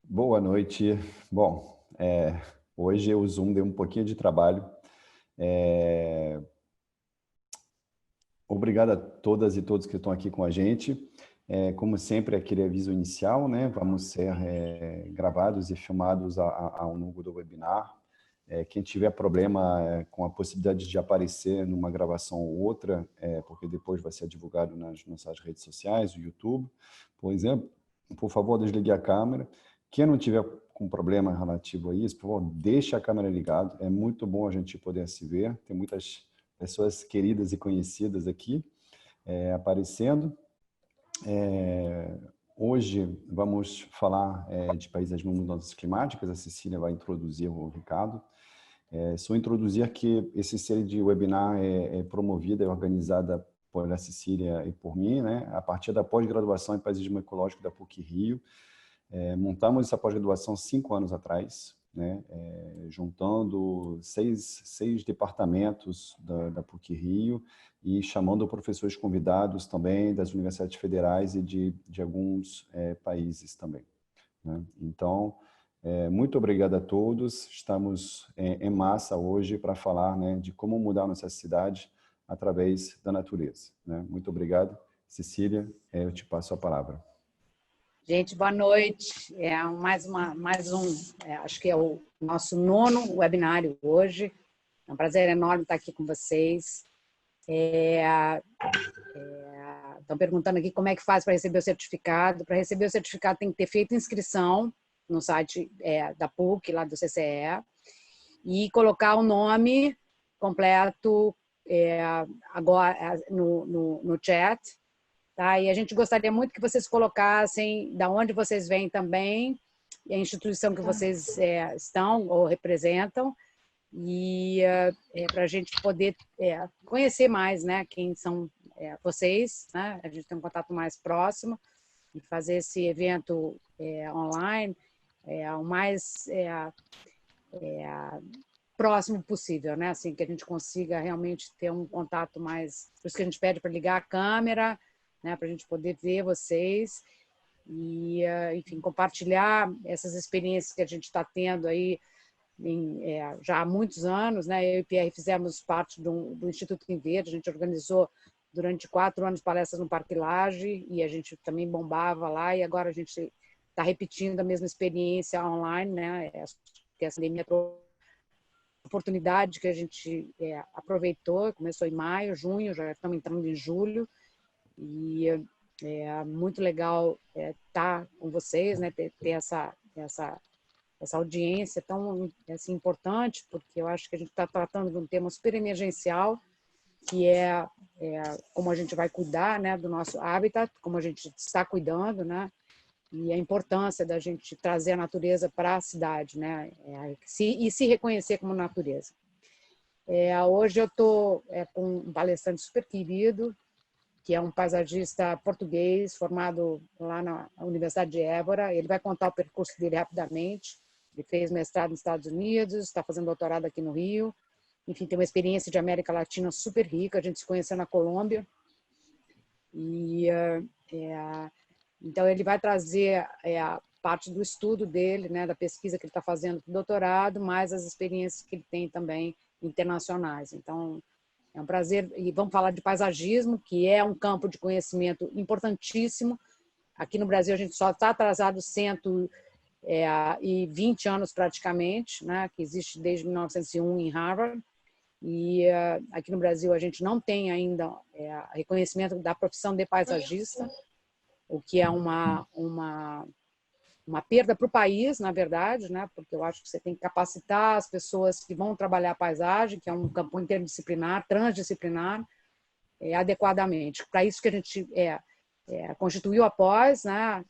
Boa noite. Bom, hoje o Zoom deu um pouquinho de trabalho. É, Obrigado a todas e todos que estão aqui com a gente. Como sempre, aquele aviso inicial, né? Vamos ser gravados e filmados ao longo do webinar. Quem tiver problema com a possibilidade de aparecer numa gravação ou outra, porque depois vai ser divulgado nas nossas redes sociais, o YouTube, por exemplo, por favor, desligue a câmera. Quem não tiver com problema relativo a isso, por favor, deixe a câmera ligada. É muito bom a gente poder se ver. Tem muitas pessoas queridas e conhecidas aqui aparecendo. Hoje vamos falar de paisagem e mudanças climáticas. A Cecília vai introduzir o Ricardo. Só introduzir que essa série de webinar é promovida e organizada por a Cecília e por mim, né? A partir da pós-graduação em Paisagismo Ecológico da PUC-Rio. Montamos essa pós-graduação 5 anos atrás, né? Juntando seis departamentos da PUC-Rio e chamando professores convidados também das universidades federais e de alguns países também, né? Então, muito obrigado a todos. Estamos em massa hoje para falar, né, de como mudar a nossa cidade através da natureza, né? Muito obrigado. Cecília, eu te passo a palavra. Gente, boa noite. Acho que é o nosso 9º webinário hoje. É um prazer enorme estar aqui com vocês. Estão perguntando aqui como é que faz para receber o certificado. Para receber o certificado tem que ter feito inscrição no site da PUC, lá do CCE, e colocar o nome completo agora no chat. Tá? E a gente gostaria muito que vocês colocassem da onde vocês vêm também, e a instituição que vocês estão ou representam, e para a gente poder conhecer mais, né, quem são vocês, né? A gente tem um contato mais próximo e fazer esse evento online o mais próximo possível, né? Assim, que a gente consiga realmente ter um contato mais... Por isso que a gente pede para ligar a câmera, né, para a gente poder ver vocês e, enfim, compartilhar essas experiências que a gente está tendo aí já há muitos anos, né? Eu e o Pierre fizemos parte do Instituto Em Verde, a gente organizou durante 4 anos palestras no Parque Lage e a gente também bombava lá, e agora a gente está repetindo a mesma experiência online, né? Que essa pandemia trouxe oportunidade que a gente aproveitou, começou em maio, junho, já estamos entrando em julho, e é muito legal estar com vocês, né? Ter essa audiência tão assim, importante, porque eu acho que a gente está tratando de um tema super emergencial, que é como a gente vai cuidar, né, do nosso habitat, como a gente está cuidando, né? E a importância da gente trazer a natureza para a cidade, né? E se reconhecer como natureza. Hoje eu estou com um palestrante super querido, que é um paisagista português, formado lá na Universidade de Évora. Ele vai contar o percurso dele rapidamente. Ele fez mestrado nos Estados Unidos, está fazendo doutorado aqui no Rio. Enfim, tem uma experiência de América Latina super rica. A gente se conheceu na Colômbia. E, então, ele vai trazer a parte do estudo dele, né, da pesquisa que ele está fazendo para o doutorado, mais as experiências que ele tem também internacionais. Então, é um prazer, e vamos falar de paisagismo, que é um campo de conhecimento importantíssimo. Aqui no Brasil a gente só está atrasado 120 anos praticamente, né, que existe desde 1901 em Harvard, e aqui no Brasil a gente não tem ainda reconhecimento da profissão de paisagista, o que é uma perda para o país, na verdade, né? Porque eu acho que você tem que capacitar as pessoas que vão trabalhar a paisagem, que é um campo interdisciplinar, transdisciplinar, adequadamente. Para isso que a gente constituiu a pós, né?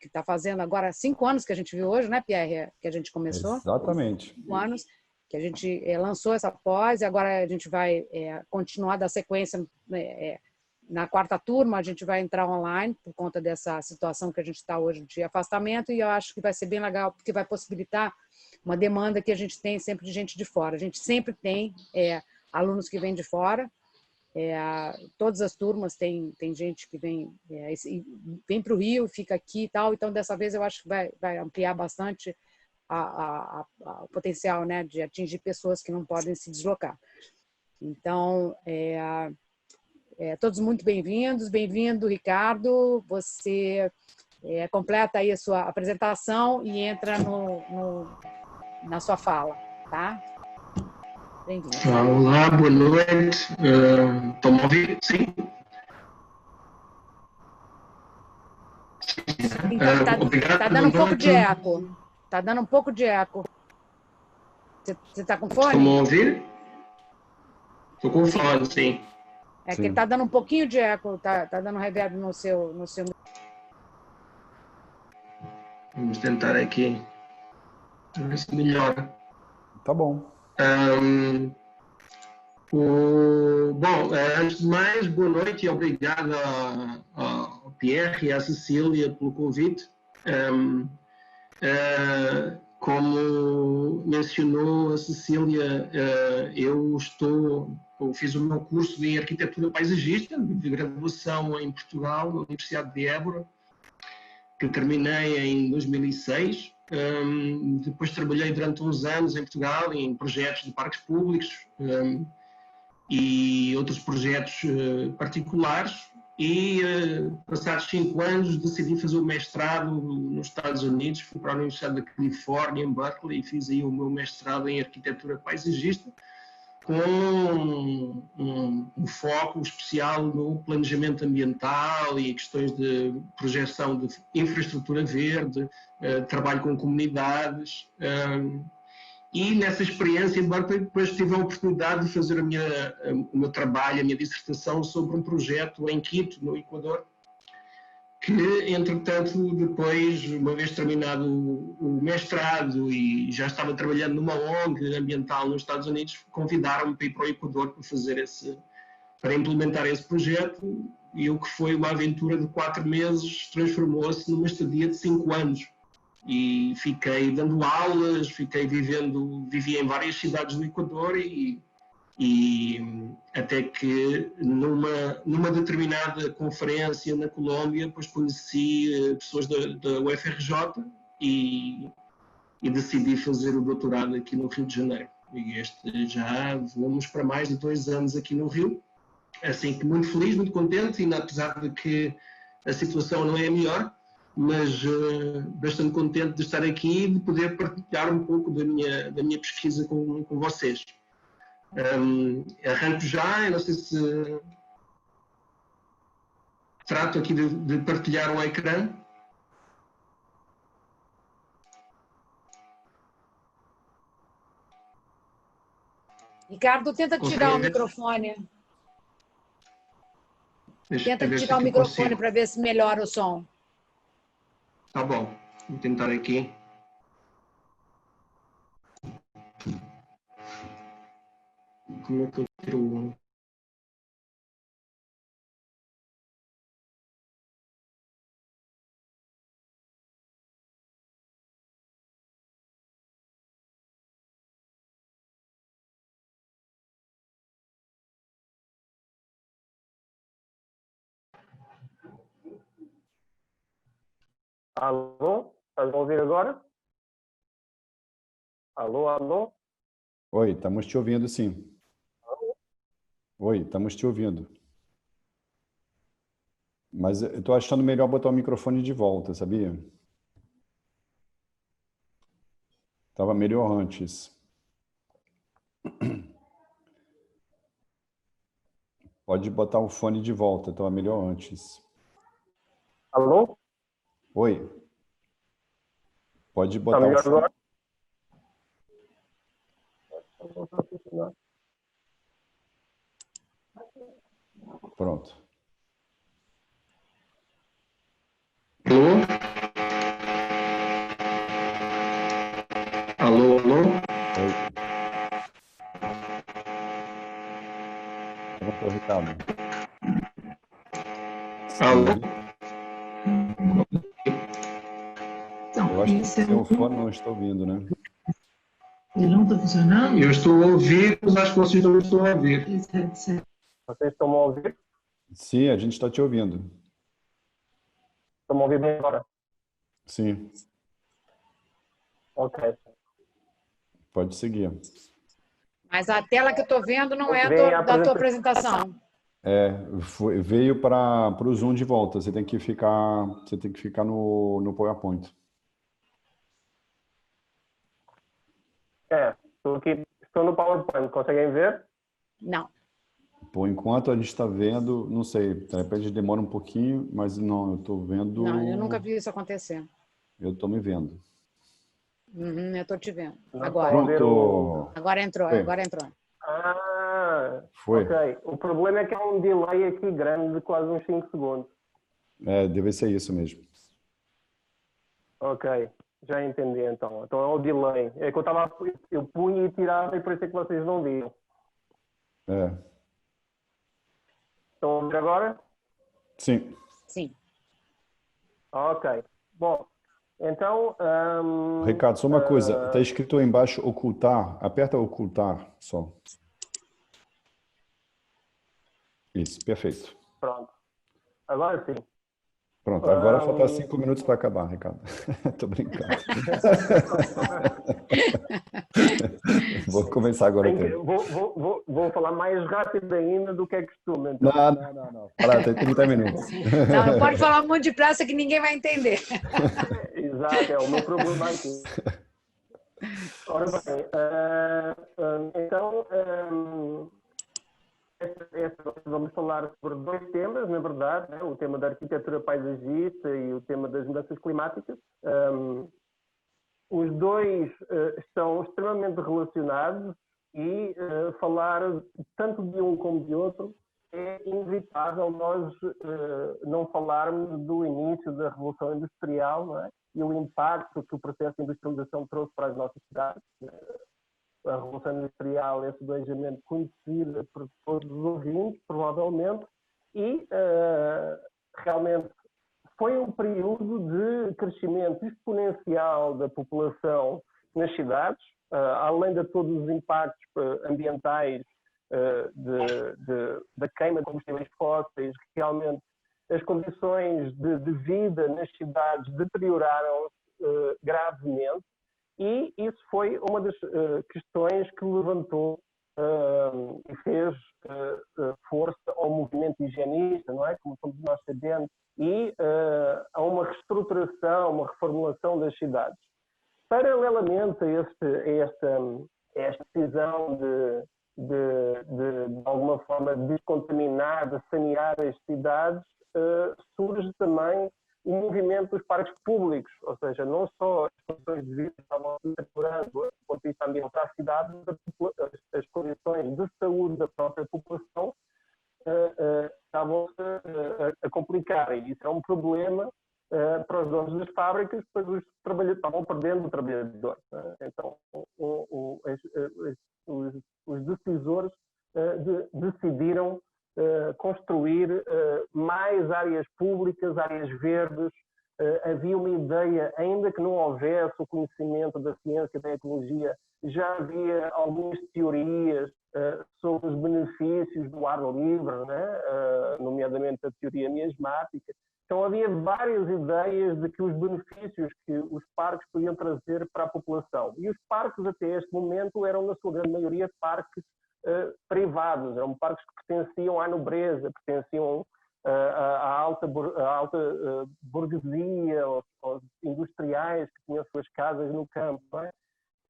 Que está fazendo agora 5 anos que a gente viu hoje, né, Pierre, que a gente começou? Exatamente. 5 anos que a gente lançou essa pós, e agora a gente vai continuar da sequência. Na 4ª turma, a gente vai entrar online por conta dessa situação que a gente está hoje de afastamento, e eu acho que vai ser bem legal, porque vai possibilitar uma demanda que a gente tem sempre de gente de fora. A gente sempre tem alunos que vêm de fora, Todas as turmas tem gente que vem para o Rio, fica aqui e tal, então dessa vez eu acho que vai ampliar bastante o potencial, né, de atingir pessoas que não podem se deslocar. Então, todos muito bem-vindos. Bem-vindo, Ricardo. Você completa aí a sua apresentação e entra na sua fala, tá? Bem-vindo. Olá, boa noite. Estão a ouvir? Sim? Obrigado. Está dando um pouco de eco. Está dando um pouco de eco. Você está com fone? Estão a ouvir? Estou com fone, sim. É que está dando um pouquinho de eco, está dando reverb no seu... Vamos tentar aqui. Ver se melhora. Tá bom. Bom, antes de mais, boa noite e obrigado ao Pierre e à Cecília pelo convite. Como mencionou a Cecília, eu fiz o meu curso em Arquitetura Paisagista, de graduação em Portugal, na Universidade de Évora, que terminei em 2006. Depois trabalhei durante uns anos em Portugal em projetos de parques públicos e outros projetos particulares. E, passados 5 anos, decidi fazer o mestrado nos Estados Unidos. Fui para a Universidade da Califórnia, em Berkeley, e fiz aí o meu mestrado em Arquitetura Paisagista, com um foco especial no planejamento ambiental e questões de projeção de infraestrutura verde, trabalho com comunidades. E nessa experiência em Berkeley, depois tive a oportunidade de fazer o meu trabalho, a minha dissertação sobre um projeto em Quito, no Equador, que, entretanto, depois, uma vez terminado o mestrado e já estava trabalhando numa ONG ambiental nos Estados Unidos, convidaram-me para ir para o Equador para implementar esse projeto, e o que foi uma aventura de 4 meses transformou-se numa estadia de 5 anos. E fiquei dando aulas, vivi em várias cidades do Equador e até que numa determinada conferência na Colômbia, depois conheci pessoas da UFRJ e decidi fazer o doutorado aqui no Rio de Janeiro. E já vamos para mais de 2 anos aqui no Rio, assim que muito feliz, muito contente, e apesar de que a situação não é a melhor, mas bastante contente de estar aqui e de poder partilhar um pouco da minha pesquisa com vocês. Arranco já, eu não sei se trato aqui de partilhar o ecrã. Ricardo, tenta tirar o microfone. Tenta tirar o microfone para ver se melhora o som. Tá bom, vou tentar aqui. Como é que eu tiro? Alô? Estás a ouvir agora? Alô, alô? Oi, estamos te ouvindo, sim. Oi, estamos te ouvindo. Mas eu estou achando melhor botar o microfone de volta, sabia? Estava melhor antes. Pode botar o fone de volta, estava melhor antes. Alô? Oi. Pode botar melhor o fone. Agora? Pronto. Alô? Alô, alô? Oi. Pronto, Ricardo. Alô? Eu acho que seu fone não está ouvindo, né? Ele não está funcionando? Eu estou a ouvir, mas acho que vocês não estão a ouvir. Vocês estão a ouvir? Sim, a gente está te ouvindo. Estão a ouvir bem agora? Sim, Ok. pode seguir. Mas a tela que eu estou vendo não é Vem a da tua apresentação. Veio para o Zoom de volta. Você tem que ficar no PowerPoint. Estou no PowerPoint. Conseguem ver? Não. Por enquanto a gente está vendo, não sei, de repente demora um pouquinho, mas não, eu estou vendo. Não, eu nunca vi isso acontecer. Eu estou me vendo. Eu estou te vendo. Não Agora. Pronto. Agora entrou, Foi. agora entrou. Foi. Ok. O problema é que há um delay aqui grande de quase uns 5 segundos. Deve ser isso mesmo. Ok. Já entendi então. Então é o delay. É que eu punha e tirava e por isso é que vocês não viam. Estão a ouvir agora? Sim. Sim. Ok. Bom, então... Ricardo, só uma coisa. Está escrito aí embaixo ocultar. Aperta ocultar só. Isso, perfeito. Pronto. Agora sim. Pronto, agora falta 5 minutos para acabar, Ricardo. Estou brincando. Vou começar agora. Vou falar mais rápido ainda do que é costume. Então. Não. Para, tem 30 minutos. Não pode falar muito depressa que ninguém vai entender. Exato, é o meu problema aqui. Ora bem, então... vamos falar sobre 2 temas, na verdade, né? O tema da arquitetura paisagista e o tema das mudanças climáticas. Os dois estão extremamente relacionados e falar tanto de um como de outro é inevitável nós não falarmos do início da Revolução Industrial, não é? E o impacto que o processo de industrialização trouxe para as nossas cidades. A Revolução Industrial é subejamente conhecida por todos os ouvintes, provavelmente, e realmente foi um período de crescimento exponencial da população nas cidades, além de todos os impactos ambientais da queima de combustíveis fósseis. Realmente as condições de vida nas cidades deterioraram gravemente. E isso foi uma das questões que levantou e fez força ao movimento higienista, não é? Como todos nós sabemos, e a uma reestruturação, uma reformulação das cidades. Paralelamente a esta decisão de alguma forma descontaminar, de sanear as cidades, surge também o movimento dos parques públicos, ou seja, não só as condições de vida estavam deteriorando do ponto de vista ambiental da cidade, mas as condições de saúde da própria população estavam-se a complicar. E isso é um problema para os donos das fábricas, pois os trabalhadores estavam perdendo o trabalhador. Então, os decisores decidiram construir mais áreas públicas, áreas verdes. Havia uma ideia, ainda que não houvesse o conhecimento da ciência e da ecologia, já havia algumas teorias sobre os benefícios do ar livre, né? Nomeadamente a teoria miasmática. Então havia várias ideias de que os benefícios que os parques podiam trazer para a população. E os parques até este momento eram, na sua grande maioria, parques privados, eram parques que pertenciam à nobreza, pertenciam à alta burguesia, aos industriais que tinham suas casas no campo. Não é?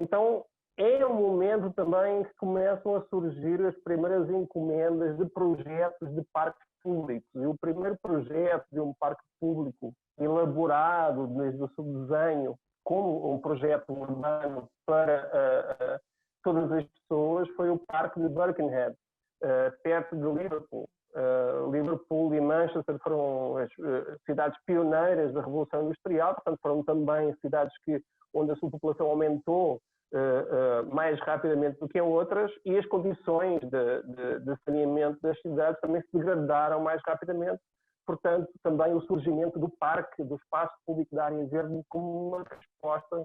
Então, é um momento também que começam a surgir as primeiras encomendas de projetos de parques públicos. E o primeiro projeto de um parque público elaborado desde o seu desenho como um projeto urbano para todas as pessoas foi o Parque de Birkenhead, perto de Liverpool. Liverpool e Manchester foram as cidades pioneiras da Revolução Industrial, portanto foram também cidades onde a sua população aumentou mais rapidamente do que em outras, e as condições de saneamento das cidades também se degradaram mais rapidamente. Portanto, também o surgimento do parque, do espaço público da área verde, como uma resposta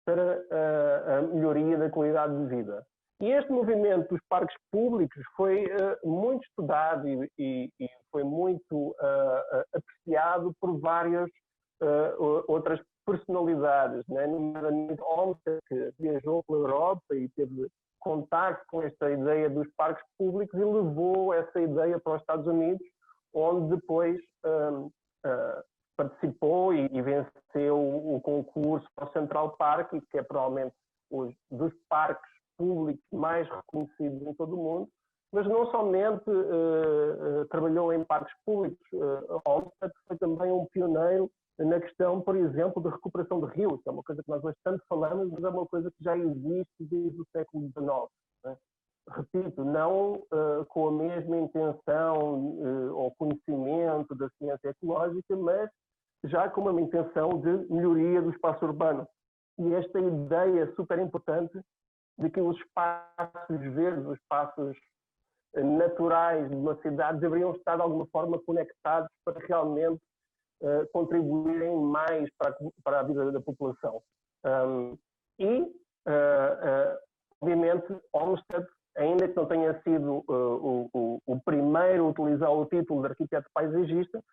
para a melhoria da qualidade de vida. E este movimento dos parques públicos foi muito estudado e foi muito apreciado por várias outras personalidades, né? Nomeadamente Olmsted, que viajou pela Europa e teve contacto com esta ideia dos parques públicos e levou essa ideia para os Estados Unidos, onde depois participou e venceu o concurso para o Central Park, que é provavelmente dos parques públicos mais reconhecidos em todo o mundo, mas não somente trabalhou em parques públicos. Olmsted foi também um pioneiro na questão, por exemplo, de recuperação de rios, que é uma coisa que nós hoje tanto falamos, mas é uma coisa que já existe desde o século XIX. Né? Repito, não com a mesma intenção ou conhecimento da ciência ecológica, mas já com uma intenção de melhoria do espaço urbano. E esta ideia super importante de que os espaços verdes, os espaços naturais de uma cidade deveriam estar de alguma forma conectados para realmente contribuírem mais para a vida da população. Obviamente, Olmsted, ainda que não tenha sido o primeiro a utilizar o título de arquiteto paisagista,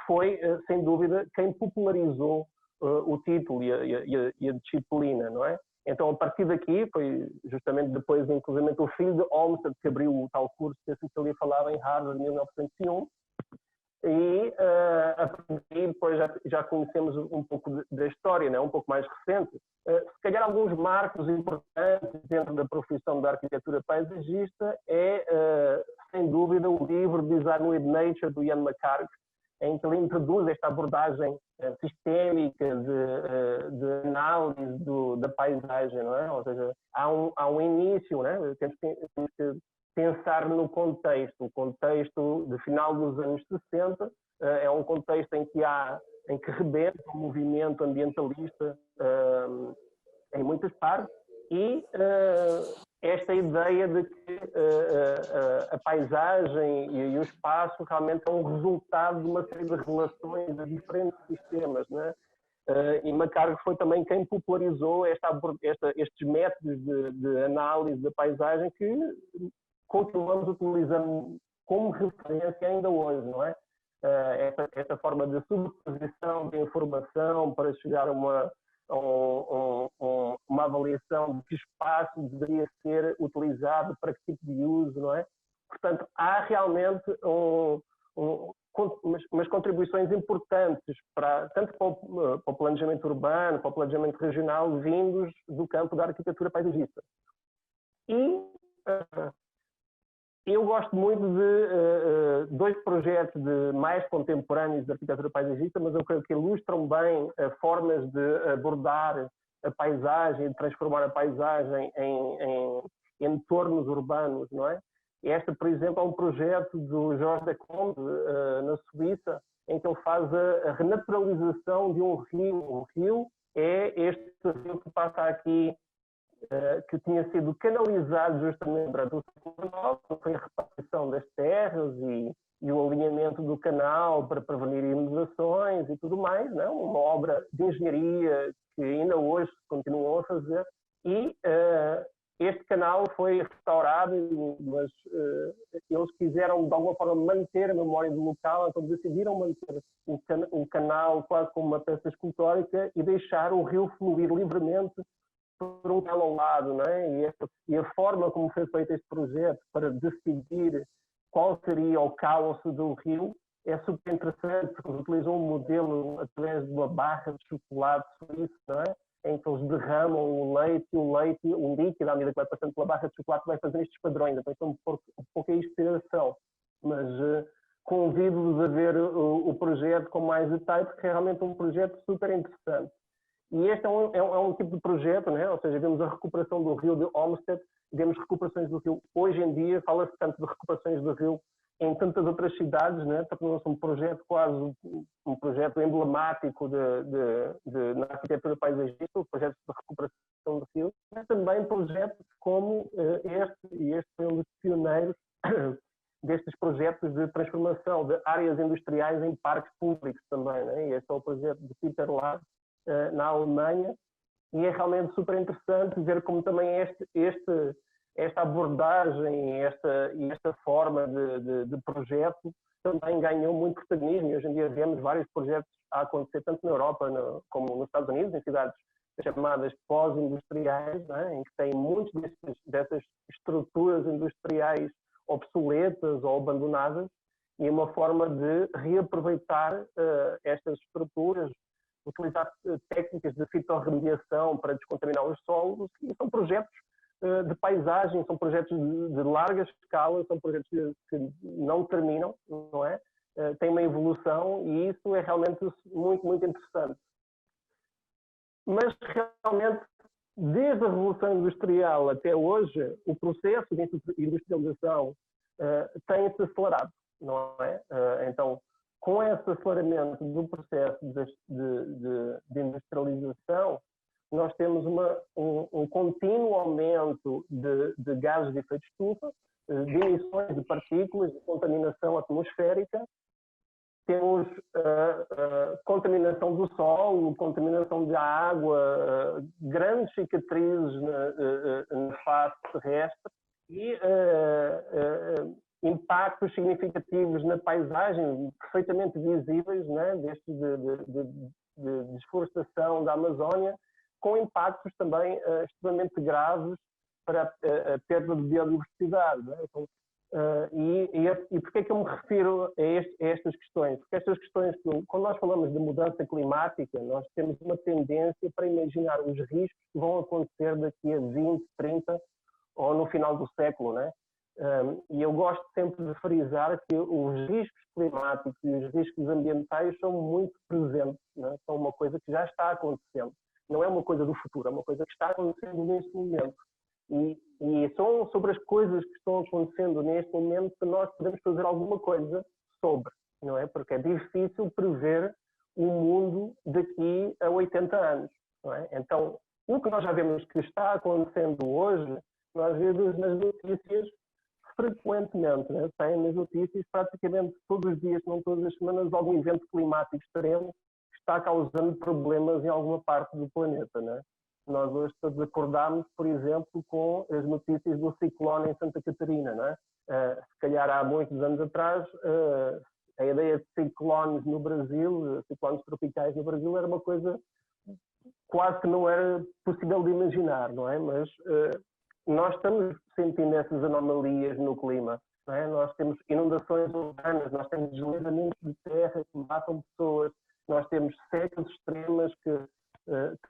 foi, sem dúvida, quem popularizou o título e a disciplina, não é? Então, a partir daqui, foi justamente depois, inclusive, o filho de Olmsted que abriu o tal curso que a Cecília falava em Harvard em 1901, e a partir daí depois já conhecemos um pouco da história, né? Um pouco mais recente. Se calhar alguns marcos importantes dentro da profissão da arquitetura paisagista é, sem dúvida, o livro Design with Nature, do Ian McHarg, em que ele introduz esta abordagem sistémica de análise da paisagem, não é? Ou seja, há um início, né? Temos que pensar no contexto. O contexto de final dos anos 60 é um contexto em que rebenta o movimento ambientalista em muitas partes e esta ideia de que a paisagem e o espaço realmente é um resultado de uma série de relações de diferentes sistemas, né? E McHarg foi também quem popularizou estes métodos de análise da paisagem que continuamos utilizando como referência ainda hoje, não é? Esta forma de sobreposição de informação para chegar a uma avaliação de que espaço deveria ser utilizado para que tipo de uso, não é? Portanto, há realmente umas contribuições importantes tanto para o planejamento urbano, para o planejamento regional, vindos do campo da arquitetura paisagista. E eu gosto muito de dois projetos mais contemporâneos de arquitetura paisagista, mas eu creio que ilustram bem formas de abordar a paisagem, de transformar a paisagem em entornos urbanos, não é? Este, por exemplo, é um projeto do Jorge Decombe, na Suíça, em que ele faz a renaturalização de um rio. O rio é este rio que passa aqui, que tinha sido canalizado justamente durante o século XIX, foi a repartição das terras e o alinhamento do canal para prevenir inundações e tudo mais, né? Uma obra de engenharia que ainda hoje continuam a fazer. E este canal foi restaurado, mas eles quiseram de alguma forma manter a memória do local, então decidiram manter o canal quase como uma peça escultórica e deixar o rio fluir livremente por um canal ao lado, não é? E a forma como foi feito este projeto para decidir qual seria o cauce do rio é super interessante, porque eles utilizam um modelo através de uma barra de chocolate suíço, não é? Em que eles derramam o líquido, à medida que vai passando pela barra de chocolate, vai fazendo estes padrões. Então, isto é um pouco a inspiração. Mas convido-vos a ver o projeto com mais detalhe, porque é realmente um projeto super interessante. E este é um tipo de projeto, né? Ou seja, vemos a recuperação do rio de Olmsted, vemos recuperações do rio. Hoje em dia fala-se tanto de recuperações do rio em tantas outras cidades, né? Tornou-se um projeto quase um projeto emblemático na arquitetura paisagista, o projeto de recuperação do rio, mas também projetos como este foi um dos pioneiros destes projetos de transformação de áreas industriais em parques públicos também, né? E este é o projeto de Peter Lahr, na Alemanha, e é realmente super interessante ver como também esta abordagem e esta forma de projeto também ganhou muito protagonismo e hoje em dia vemos vários projetos a acontecer tanto na Europa como nos Estados Unidos, em cidades chamadas pós-industriais, né, em que têm muitas dessas estruturas industriais obsoletas ou abandonadas, e uma forma de reaproveitar estas estruturas, utilizar técnicas de fitorremediação para descontaminar os solos, e são projetos de paisagem, são projetos de larga escala, são projetos que não terminam, não é? Tem uma evolução e isso é realmente muito, muito interessante. Mas realmente, desde a Revolução Industrial até hoje, o processo de industrialização tem-se acelerado, não é? Então, com esse aceleramento do processo de industrialização, nós temos um contínuo aumento de gases de efeito de estufa, de emissões de partículas, de contaminação atmosférica, temos contaminação do solo, contaminação da água, grandes cicatrizes na face terrestre e impactos significativos na paisagem, perfeitamente visíveis, né, de desflorestação da Amazónia, com impactos também extremamente graves para a perda de biodiversidade. Né? Então, e porquê é que eu me refiro a estas questões? Porque estas questões, quando nós falamos de mudança climática, nós temos uma tendência para imaginar os riscos que vão acontecer daqui a 20, 30 ou no final do século, né? E eu gosto sempre de frisar que os riscos climáticos e os riscos ambientais são muito presentes, né? São uma coisa que já está acontecendo. Não é uma coisa do futuro, é uma coisa que está acontecendo neste momento. E são sobre as coisas que estão acontecendo neste momento que nós podemos fazer alguma coisa sobre, não é? Porque é difícil prever o mundo daqui a 80 anos, não é? Então, o que nós já vemos que está acontecendo hoje, nós vemos nas notícias frequentemente, né? Tem nas notícias praticamente todos os dias, não todas as semanas, algum evento climático extremo que está causando problemas em alguma parte do planeta, né? Nós hoje todos acordámos, por exemplo, com as notícias do ciclone em Santa Catarina, né? Se calhar há muitos anos atrás, a ideia de ciclones no Brasil, ciclones tropicais no Brasil, era uma coisa quase que não era possível de imaginar, não é? Mas nós estamos sentindo essas anomalias no clima, não é? Nós temos inundações urbanas, nós temos deslizamentos de terra que matam pessoas, nós temos secas extremas que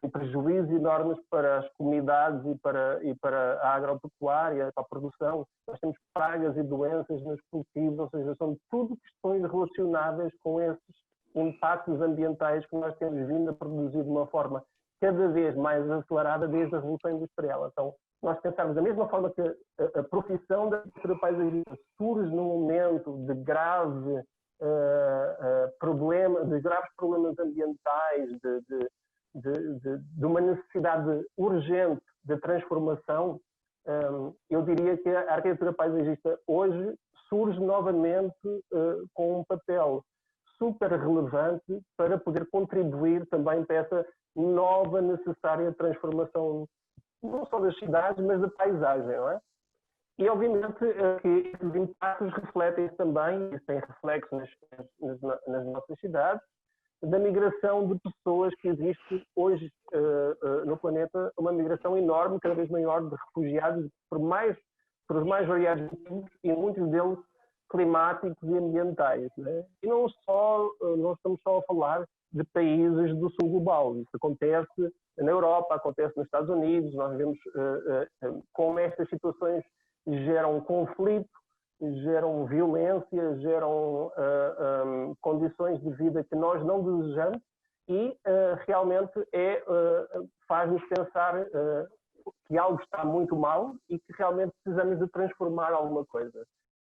têm prejuízos enormes para as comunidades e para a agropecuária, para a produção. Nós temos pragas e doenças nos cultivos, ou seja, são tudo questões relacionadas com esses impactos ambientais que nós temos vindo a produzir de uma forma cada vez mais acelerada desde a Revolução Industrial. Então, nós pensamos da mesma forma que a profissão da arquitetura paisagista surge num momento de graves problemas ambientais, de uma necessidade urgente de transformação, eu diria que a arquitetura paisagista hoje surge novamente com um papel super relevante para poder contribuir também para essa nova necessária transformação, não só das cidades, mas da paisagem, não é? E, obviamente, que esses impactos refletem-se também, e têm reflexo nas nossas cidades, da migração de pessoas que existe hoje no planeta, uma migração enorme, cada vez maior, de refugiados por os mais variados motivos, e muitos deles climáticos e ambientais, né? E não estamos só a falar de países do sul global. Isso acontece na Europa, acontece nos Estados Unidos. Nós vemos como estas situações geram conflito, geram violência, geram condições de vida que nós não desejamos e realmente faz-nos pensar que algo está muito mal e que realmente precisamos de transformar alguma coisa.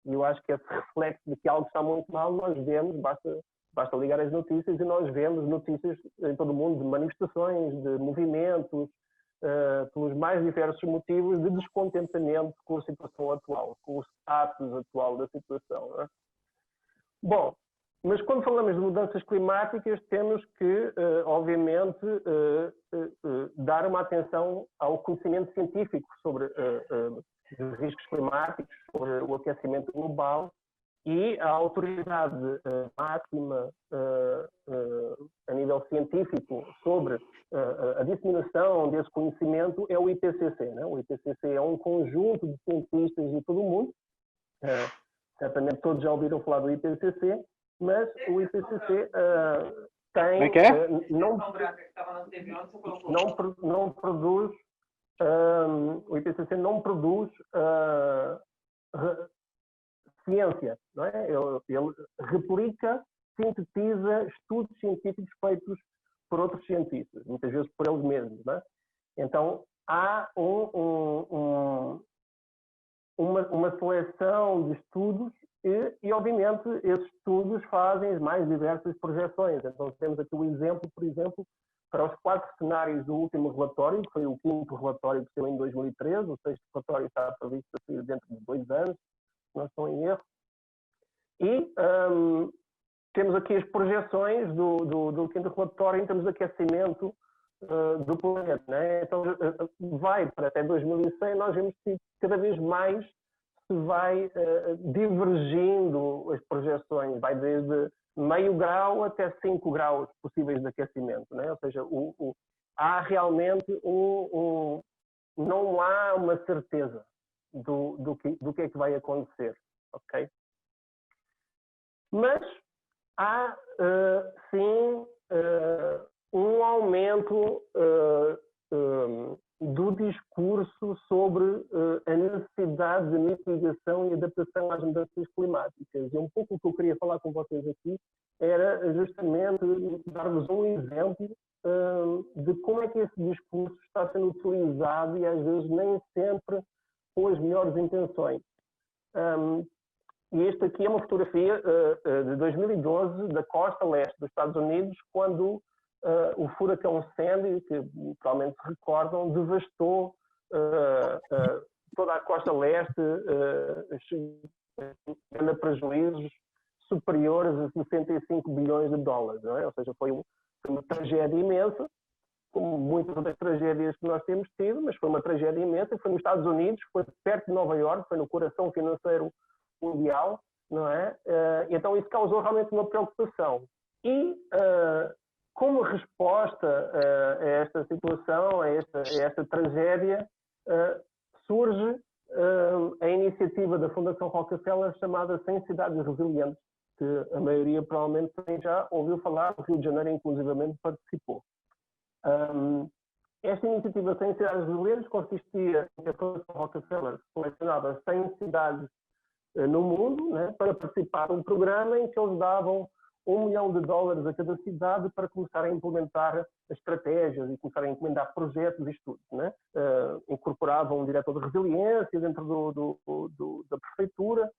E eu acho que esse reflexo de que algo está muito mal, nós vemos, basta ligar as notícias e nós vemos notícias em todo o mundo de manifestações, de movimentos, pelos mais diversos motivos de descontentamento com a situação atual, com o status atual da situação. Não é? Bom, mas quando falamos de mudanças climáticas, temos que, obviamente, dar uma atenção ao conhecimento científico sobre de riscos climáticos, sobre o aquecimento global, e a autoridade máxima a nível científico sobre a disseminação desse conhecimento é o IPCC. Né? O IPCC é um conjunto de cientistas de todo o mundo. Certamente todos já ouviram falar do IPCC, mas o IPCC tem... não produz... o IPCC não produz ciência, não é? Ele replica, sintetiza estudos científicos feitos por outros cientistas, muitas vezes por eles mesmos, não é? Então, há uma seleção de estudos e, obviamente, esses estudos fazem as mais diversas projeções. Então, temos aqui o exemplo, por exemplo, para os 4 cenários do último relatório, que foi o 5º relatório que saiu em 2013, o 6º relatório está previsto a sair dentro de 2 anos, não estou em erro. E temos aqui as projeções do 5º relatório em termos de aquecimento do planeta. Né? Então, vai para até 2100, nós vemos que cada vez mais se vai divergindo as projeções, vai desde meio grau até 5 graus possíveis de aquecimento. Né? Ou seja, há realmente não há uma certeza do que é que vai acontecer. Ok? Mas há, sim, um aumento do discurso sobre a necessidade de mitigação e adaptação às mudanças climáticas. E um pouco o que eu queria falar com vocês aqui era justamente dar-vos um exemplo de como é que esse discurso está sendo utilizado e às vezes nem sempre com as melhores intenções. E esta aqui é uma fotografia de 2012 da costa leste dos Estados Unidos, quando o furacão Sandy, que provavelmente se recordam, devastou toda a costa leste, chegando a prejuízos superiores a 65 bilhões de dólares. Não é? Ou seja, foi uma tragédia imensa, como muitas outras tragédias que nós temos tido, mas foi uma tragédia imensa. Foi nos Estados Unidos, foi perto de Nova Iorque, foi no coração financeiro mundial, não é? Então isso causou realmente uma preocupação. E como resposta a esta situação, a esta tragédia, surge a iniciativa da Fundação Rockefeller chamada 100 Cidades Resilientes, que a maioria provavelmente já ouviu falar, o Rio de Janeiro inclusivamente participou. Esta iniciativa 100 Cidades Resilientes consistia em que a Fundação Rockefeller selecionava 100 cidades no mundo, né, para participar de um programa em que eles davam $1 milhão a cada cidade para começar a implementar estratégias e começar a encomendar projetos e estudos. Né? Incorporavam um diretor de resiliência dentro da prefeitura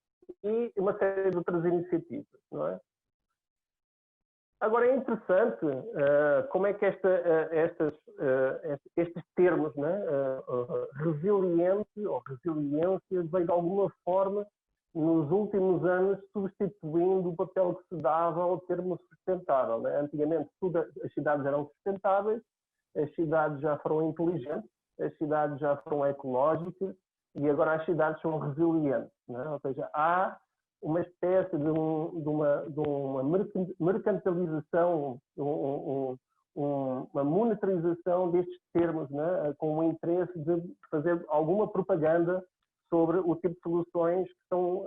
e uma série de outras iniciativas. Não é? Agora é interessante como é que estes termos, né, resiliente ou resiliência, veio de alguma forma nos últimos anos substituindo o papel que se dava ao termo sustentável. Né? Antigamente as cidades eram sustentáveis, as cidades já foram inteligentes, as cidades já foram ecológicas e agora as cidades são resilientes. Né? Ou seja, há uma espécie de uma mercantilização, uma monetarização destes termos, né? Com o interesse de fazer alguma propaganda sobre o tipo de soluções que são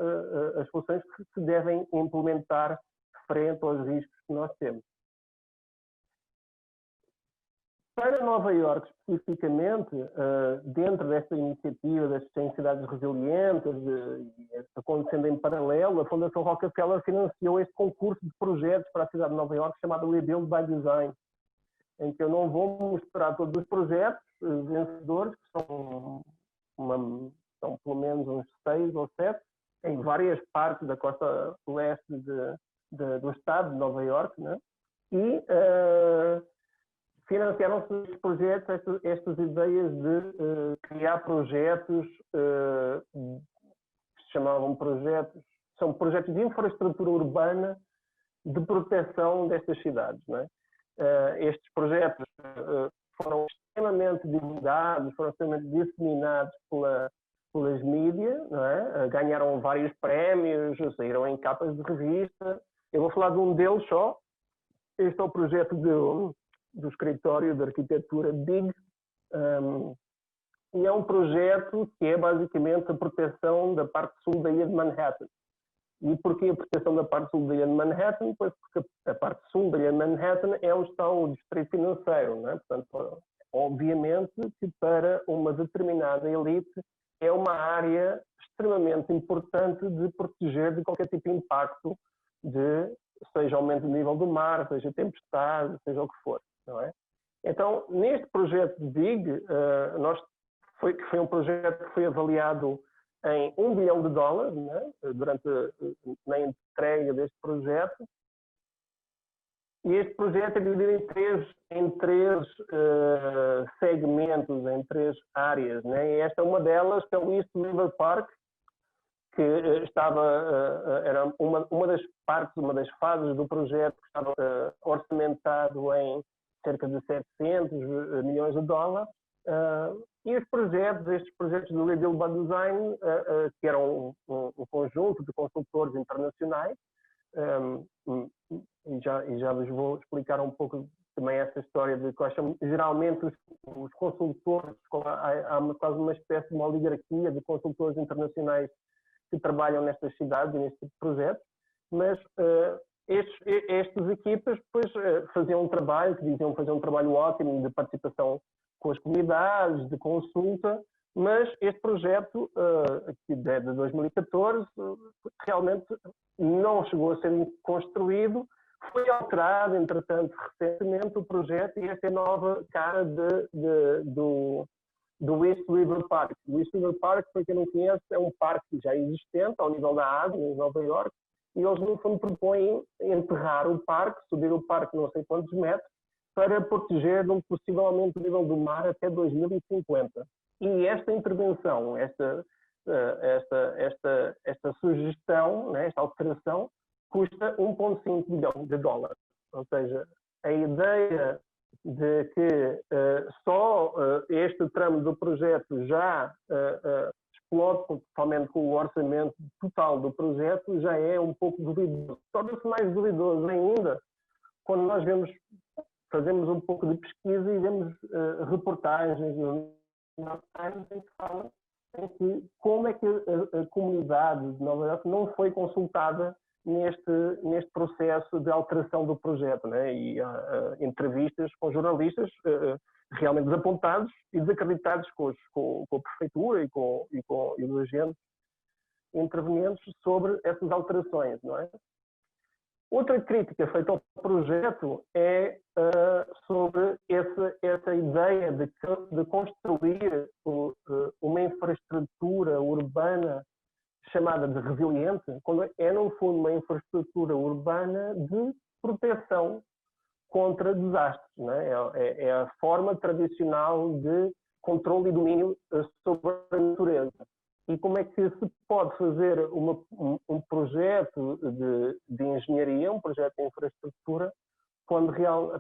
as soluções que se devem implementar frente aos riscos que nós temos. Para Nova Iorque, especificamente, dentro desta iniciativa das 100 cidades resilientes, acontecendo em paralelo, a Fundação Rockefeller financiou este concurso de projetos para a cidade de Nova Iorque chamado Rebuild by Design, em que eu não vou mostrar todos os projetos vencedores, que são pelo menos uns 6 ou 7, em várias partes da costa leste do estado de Nova Iorque, né? E financiaram-se estes projetos, estas ideias de criar projetos que se chamavam são projetos de infraestrutura urbana de proteção destas cidades, né? Estes projetos foram extremamente divulgados, foram extremamente disseminados pela pelas mídias, não é? Ganharam vários prémios, saíram em capas de revista. Eu vou falar de um deles só. Este é o projeto do escritório de arquitetura BIG, e é um projeto que é basicamente a proteção da parte sul da ilha de Manhattan. E porquê a proteção da parte sul da ilha de Manhattan? Pois porque a parte sul da ilha de Manhattan é onde está o distrito financeiro, não é? Portanto, obviamente que para uma determinada elite é uma área extremamente importante de proteger de qualquer tipo de impacto, seja aumento do nível do mar, seja tempestade, seja o que for, não é? Então, neste projeto de BIG, que foi um projeto que foi avaliado em $1 bilhão, né, na entrega deste projeto. E este projeto é dividido em três segmentos, em três áreas, né? E esta é uma delas, que é o East River Park, que era uma das partes, uma das fases do projeto que estava orçamentado em cerca de $700 milhões. E estes projetos do Rebuild by Design, que eram um conjunto de consultores internacionais, e já vos vou explicar um pouco também essa história de que geralmente os consultores, há quase uma espécie de uma oligarquia de consultores internacionais que trabalham nestas cidades e neste tipo de projetos, mas estas equipas depois faziam um trabalho, que diziam fazer um trabalho ótimo de participação com as comunidades, de consulta, mas este projeto, que é de 2014, realmente não chegou a ser construído, foi alterado, entretanto, recentemente o projeto, e esta é a nova cara do East River Park. O East River Park, para quem não conhece, é um parque já existente ao nível da água, em Nova Iorque, e eles, no fundo, propõem enterrar o parque, subir o parque não sei quantos metros, para proteger de um possível aumento do nível do mar até 2050. E esta intervenção, esta sugestão, né, esta alteração, custa $1,5 bilhão. Ou seja, a ideia de que só este tramo do projeto já explode totalmente com o orçamento total do projeto já é um pouco duvidoso. Torna-se mais duvidoso ainda quando nós fazemos um pouco de pesquisa e vemos reportagens no New York Times em que falam como é que a comunidade de Nova Iorque não foi consultada neste processo de alteração do projeto, né? E entrevistas com jornalistas realmente desapontados e desacreditados com a prefeitura e os agentes intervenientes sobre essas alterações, não é? Outra crítica feita ao projeto é sobre essa ideia de construir uma infraestrutura urbana chamada de resiliente, quando é, no fundo, uma infraestrutura urbana de proteção contra desastres. Não é? É a forma tradicional de controle e domínio sobre a natureza. E como é que se pode fazer um projeto de engenharia, um projeto de infraestrutura,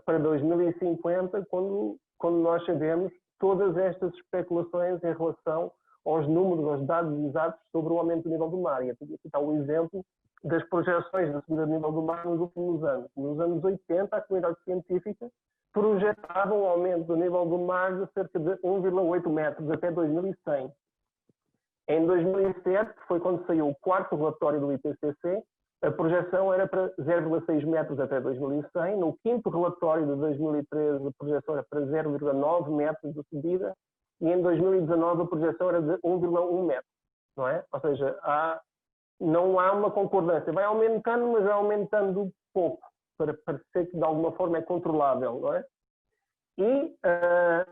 para 2050, quando nós sabemos todas estas especulações em relação aos números, aos dados exatos sobre o aumento do nível do mar. E aqui está o exemplo das projeções da subida do nível do mar nos últimos anos. Nos anos 80, a comunidade científica projetava um aumento do nível do mar de cerca de 1,8 metros até 2100. Em 2007, que foi quando saiu o quarto relatório do IPCC, a projeção era para 0,6 metros até 2100. No quinto relatório de 2013, a projeção era para 0,9 metros de subida. E em 2019 a projeção era de 1,1 metro. Não é? Ou seja, não há uma concordância. Vai aumentando, mas vai aumentando pouco, para parecer que de alguma forma é controlável. Não é? E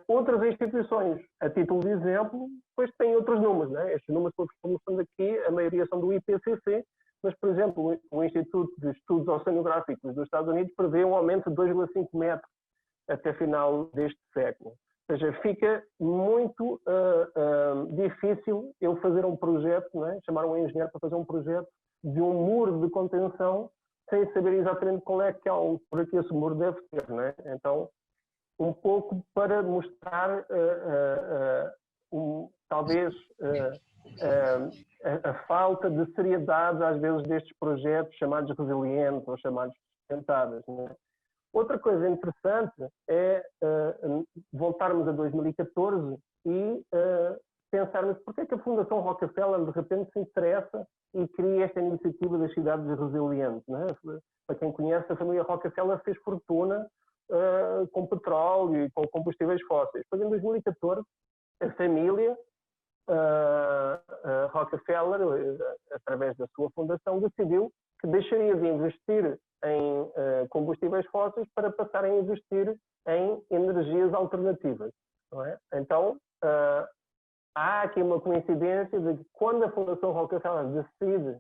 outras instituições, a título de exemplo, depois têm outros números. Não é? Estes números que estamos mostrando aqui, a maioria são do IPCC, mas, por exemplo, o Instituto de Estudos Oceanográficos dos Estados Unidos prevê um aumento de 2,5 metros até final deste século. Ou seja, fica muito difícil eu fazer um projeto, não é? Chamar um engenheiro para fazer um projeto de um muro de contenção sem saber exatamente qual é que por que esse muro deve ter. Não é? Então, um pouco para mostrar talvez a falta de seriedade, às vezes, destes projetos chamados resilientes ou chamados sustentáveis. Né? Outra coisa interessante é voltarmos a 2014 e pensarmos porque é que a Fundação Rockefeller, de repente, se interessa e cria esta iniciativa das cidades resilientes. Né? Para quem conhece, a família Rockefeller fez fortuna com petróleo e com combustíveis fósseis. Depois, em 2014, a família Rockefeller, através da sua fundação, decidiu que deixaria de investir em combustíveis fósseis para passar a investir em energias alternativas. Não é? Então, há aqui uma coincidência de que quando a Fundação Rockefeller decide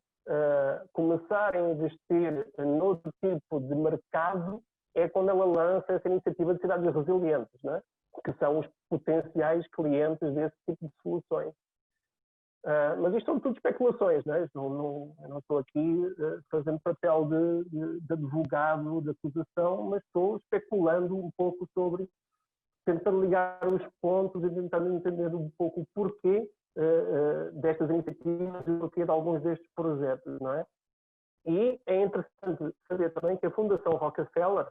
começar a investir noutro tipo de mercado, é quando ela lança essa iniciativa de cidades resilientes, não é? Que são os potenciais clientes desse tipo de soluções. Mas isto são tudo especulações, não é? Eu não estou aqui fazendo papel de advogado de acusação, mas estou especulando um pouco sobre, tentando ligar os pontos e tentando entender um pouco o porquê destas iniciativas e o porquê de alguns destes projetos, não é? E é interessante saber também que a Fundação Rockefeller,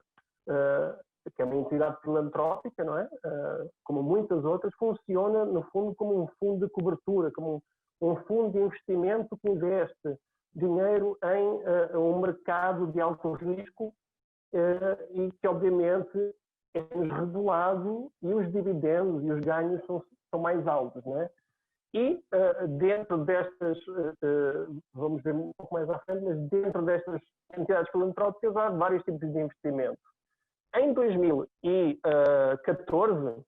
que é uma entidade filantrópica, não é? Como muitas outras, funciona, no fundo, como um fundo de cobertura, como um fundo de investimento que investe dinheiro em um mercado de alto risco e que, obviamente, é regulado e os dividendos e os ganhos são mais altos, não é? E dentro destas, vamos ver um pouco mais à frente, mas dentro destas entidades filantrópicas há vários tipos de investimento. Em 2014,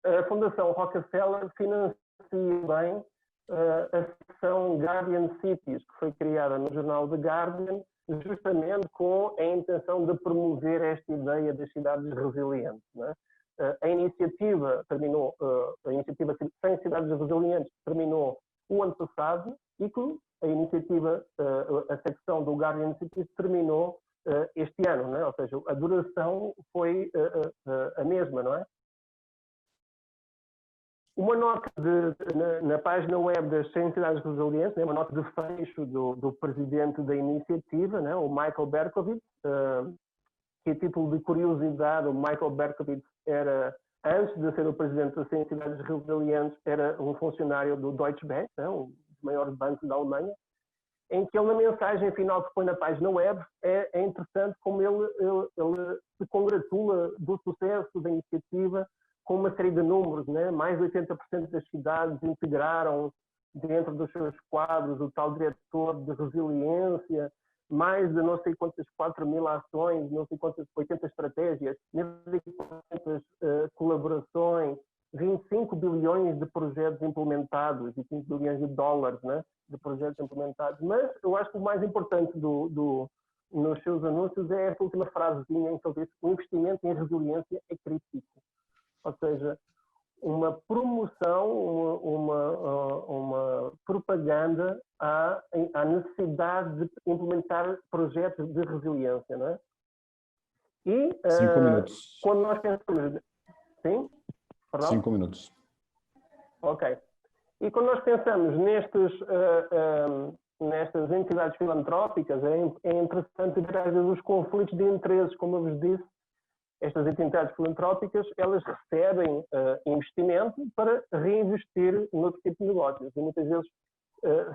a Fundação Rockefeller financia bem a seção Guardian Cities, que foi criada no jornal The Guardian, justamente com a intenção de promover esta ideia das cidades resilientes. Não é? A iniciativa terminou, a iniciativa 100 cidades resilientes terminou o ano passado e que a iniciativa, a secção do Guardian Cities terminou este ano, não é? Ou seja, a duração foi a mesma, não é? Uma nota na página web das 100 cidades resilientes, né, uma nota de fecho do presidente da iniciativa, né, o Michael Berkowitz, que a título de curiosidade, o Michael Berkowitz era, antes de ser o presidente das 100 cidades resilientes, era um funcionário do Deutsche Bank, né, um dos maiores bancos da Alemanha, em que ele, na mensagem final que põe na página web, é interessante como ele se congratula do sucesso da iniciativa com uma série de números, né? Mais de 80% das cidades integraram dentro dos seus quadros o tal diretor de resiliência, mais de não sei quantas 4.000 ações, não sei quantas 80 estratégias, 1.400 colaborações, 25 bilhões de projetos implementados e 5 bilhões de dólares, né, de projetos implementados. Mas eu acho que o mais importante nos seus anúncios é esta última frasezinha em que ele diz que o investimento em resiliência é crítico. Ou seja, uma promoção, uma propaganda à necessidade de implementar projetos de resiliência, não é? E 5 minutos. Quando nós pensamos... Sim? Perdão? 5 minutos. Ok. E quando nós pensamos nestas entidades filantrópicas, é interessante ver às vezes os conflitos de interesses, como eu vos disse. Estas entidades filantrópicas, elas recebem investimento para reinvestir noutro tipo de negócios. E muitas vezes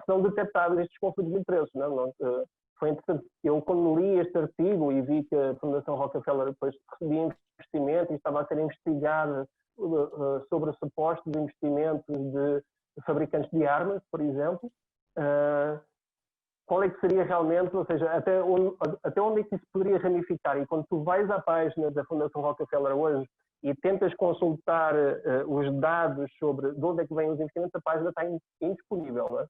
são detectáveis estes conflitos de interesses. Não? Foi interessante. Eu, quando li este artigo e vi que a Fundação Rockefeller depois recebia investimento e estava a ser investigada sobre supostos investimentos de fabricantes de armas, por exemplo, qual é que seria realmente, ou seja, até onde é que isso poderia ramificar? E quando tu vais à página da Fundação Rockefeller hoje e tentas consultar os dados sobre de onde é que vêm os investimentos, a página está indisponível, não é?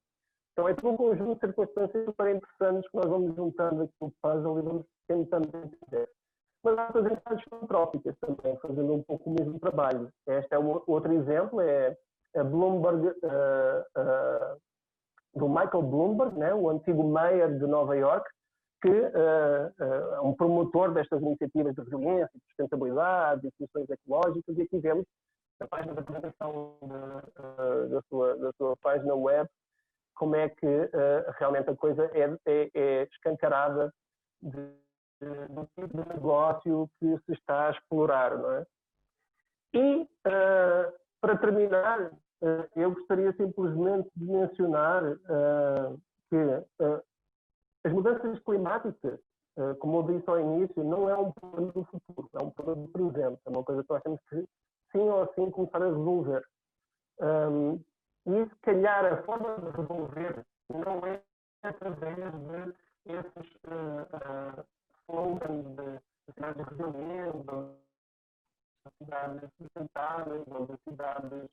Então é todo um conjunto de circunstâncias super interessantes que nós vamos juntando aqui no puzzle e vamos tentando entender. Mas há outras entidades filantrópicas também, fazendo um pouco o mesmo trabalho. Este é outro exemplo, é a Bloomberg, do Michael Bloomberg, né, o antigo mayor de Nova York, que é um promotor destas iniciativas de resiliência, de sustentabilidade, de soluções ecológicas, e aqui vemos na página de apresentação da sua página web, como é que realmente a coisa é escancarada do tipo de negócio que se está a explorar, não é? E, para terminar, eu gostaria simplesmente de mencionar que as mudanças climáticas, como eu disse ao início, não é um problema do futuro, é um problema do presente. É uma coisa que nós temos que, sim ou sim, começar a resolver. E, se calhar, a forma de resolver não é através de esses slogans de cidades resilientes, de cidades sustentáveis, ou de cidades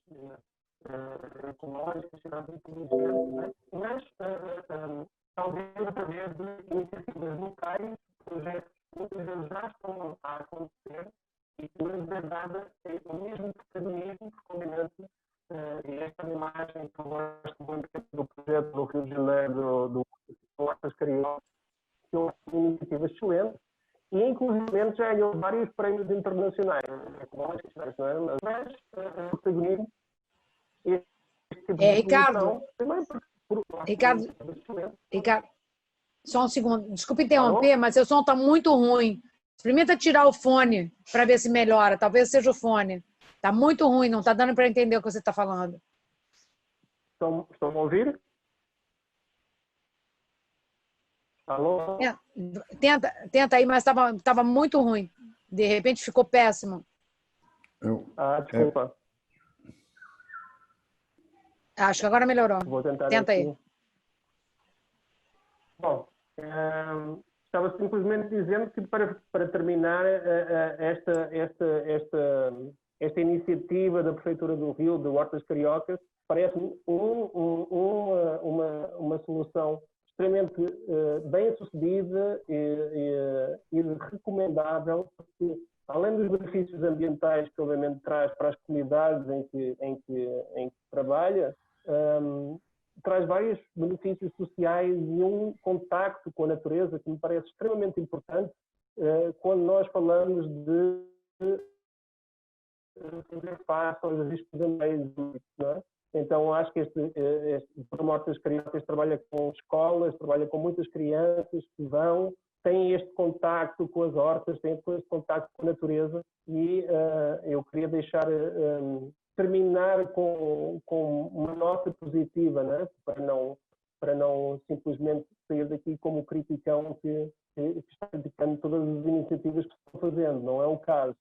ecológicas, cidades inteligentes, né? Mas talvez através de iniciativas locais, projetos que muitas vezes já estão a acontecer e que nos é dada o mesmo protagonismo, obviamente, e esta imagem que eu gosto muito do projeto do Rio de Janeiro, do Hortas Cariocas, que é uma iniciativa excelente, e inclusive já ganhou vários prémios internacionais, ecológicos, não é? Mas o protagonismo, este tipo de Ricardo, Ricardo, só um segundo, desculpa interromper, mas seu som está muito ruim. Experimenta tirar o fone para ver se melhora, talvez seja o fone. Está muito ruim, não está dando para entender o que você está falando. Estão a ouvir? Alô? Tenta aí, mas estava muito ruim. De repente ficou péssimo. Desculpa. Acho que agora melhorou. Vou tentar Tenta aqui. aí. Bom, estava simplesmente dizendo que para terminar esta iniciativa da Prefeitura do Rio, de Hortas Cariocas, parece-me uma solução extremamente bem sucedida e recomendável, porque além dos benefícios ambientais que obviamente traz para as comunidades em que trabalha, traz vários benefícios sociais e um contacto com a natureza que me parece extremamente importante quando nós falamos de fazer face aos riscos ambientais, não é? Então, acho que este Programa Hortas Cariocas trabalha com escolas, trabalha com muitas crianças que têm este contacto com as hortas, têm este contacto com a natureza e eu queria terminar com uma nota positiva, né? Para não simplesmente sair daqui como criticão que está criticando todas as iniciativas que estão fazendo. Não é o caso.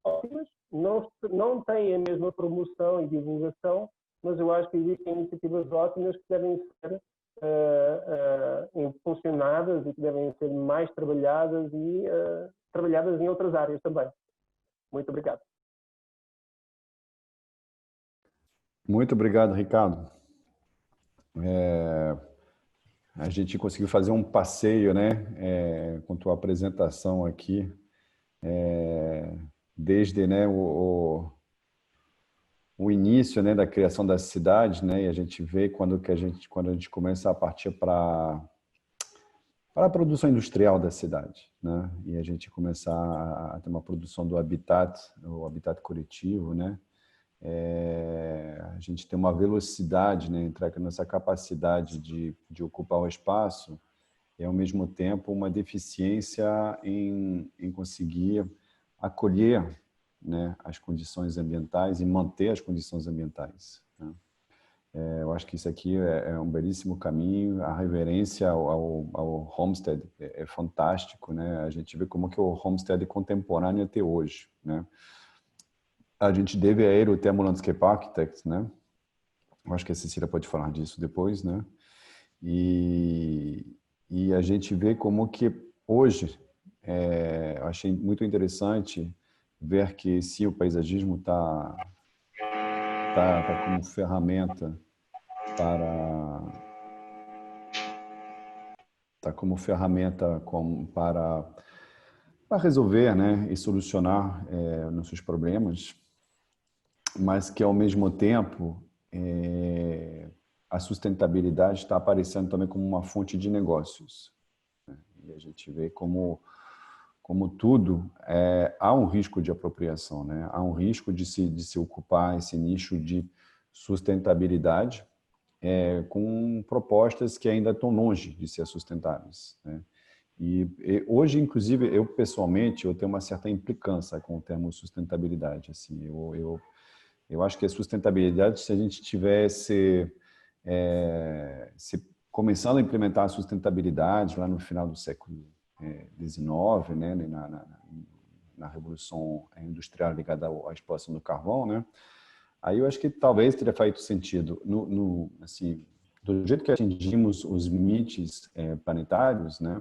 Ótimas, não têm a mesma promoção e divulgação, mas eu acho que existem iniciativas ótimas que devem ser impulsionadas e que devem ser mais trabalhadas e trabalhadas em outras áreas também. Muito obrigado. Muito obrigado, Ricardo. A gente conseguiu fazer um passeio, né, com tua apresentação aqui, desde, né, o início, né, da criação das cidades, né, e a gente vê quando a gente começa a partir para a produção industrial da cidade, né, e a gente começar a ter uma produção do habitat, o habitat coletivo, né, a gente tem uma velocidade, né, entre a nossa capacidade de ocupar o espaço e, ao mesmo tempo, uma deficiência em conseguir acolher, né, as condições ambientais e manter as condições ambientais, né? Eu acho que isso aqui é um belíssimo caminho. A reverência ao homestead é fantástico, né? A gente vê como que o homestead é contemporâneo até hoje, né? A gente deve a ele o termo Landscape Architect, né? Eu acho que a Cecília pode falar disso depois, né? E a gente vê como que hoje, eu achei muito interessante ver que se o paisagismo está como ferramenta para resolver, né, e solucionar nossos problemas, mas que, ao mesmo tempo, a sustentabilidade está aparecendo também como uma fonte de negócios, né? E a gente vê como como tudo, há um risco de apropriação, né? Há um risco de se ocupar esse nicho de sustentabilidade com propostas que ainda estão longe de ser sustentáveis, né? E hoje, inclusive, eu pessoalmente, eu tenho uma certa implicância com o termo sustentabilidade. Assim, eu acho que a sustentabilidade, se a gente tivesse começando a implementar a sustentabilidade lá no final do século XIX, né, na Revolução Industrial ligada à exploração do carvão, né, aí eu acho que talvez teria feito sentido. Assim, do jeito que atingimos os limites planetários, né,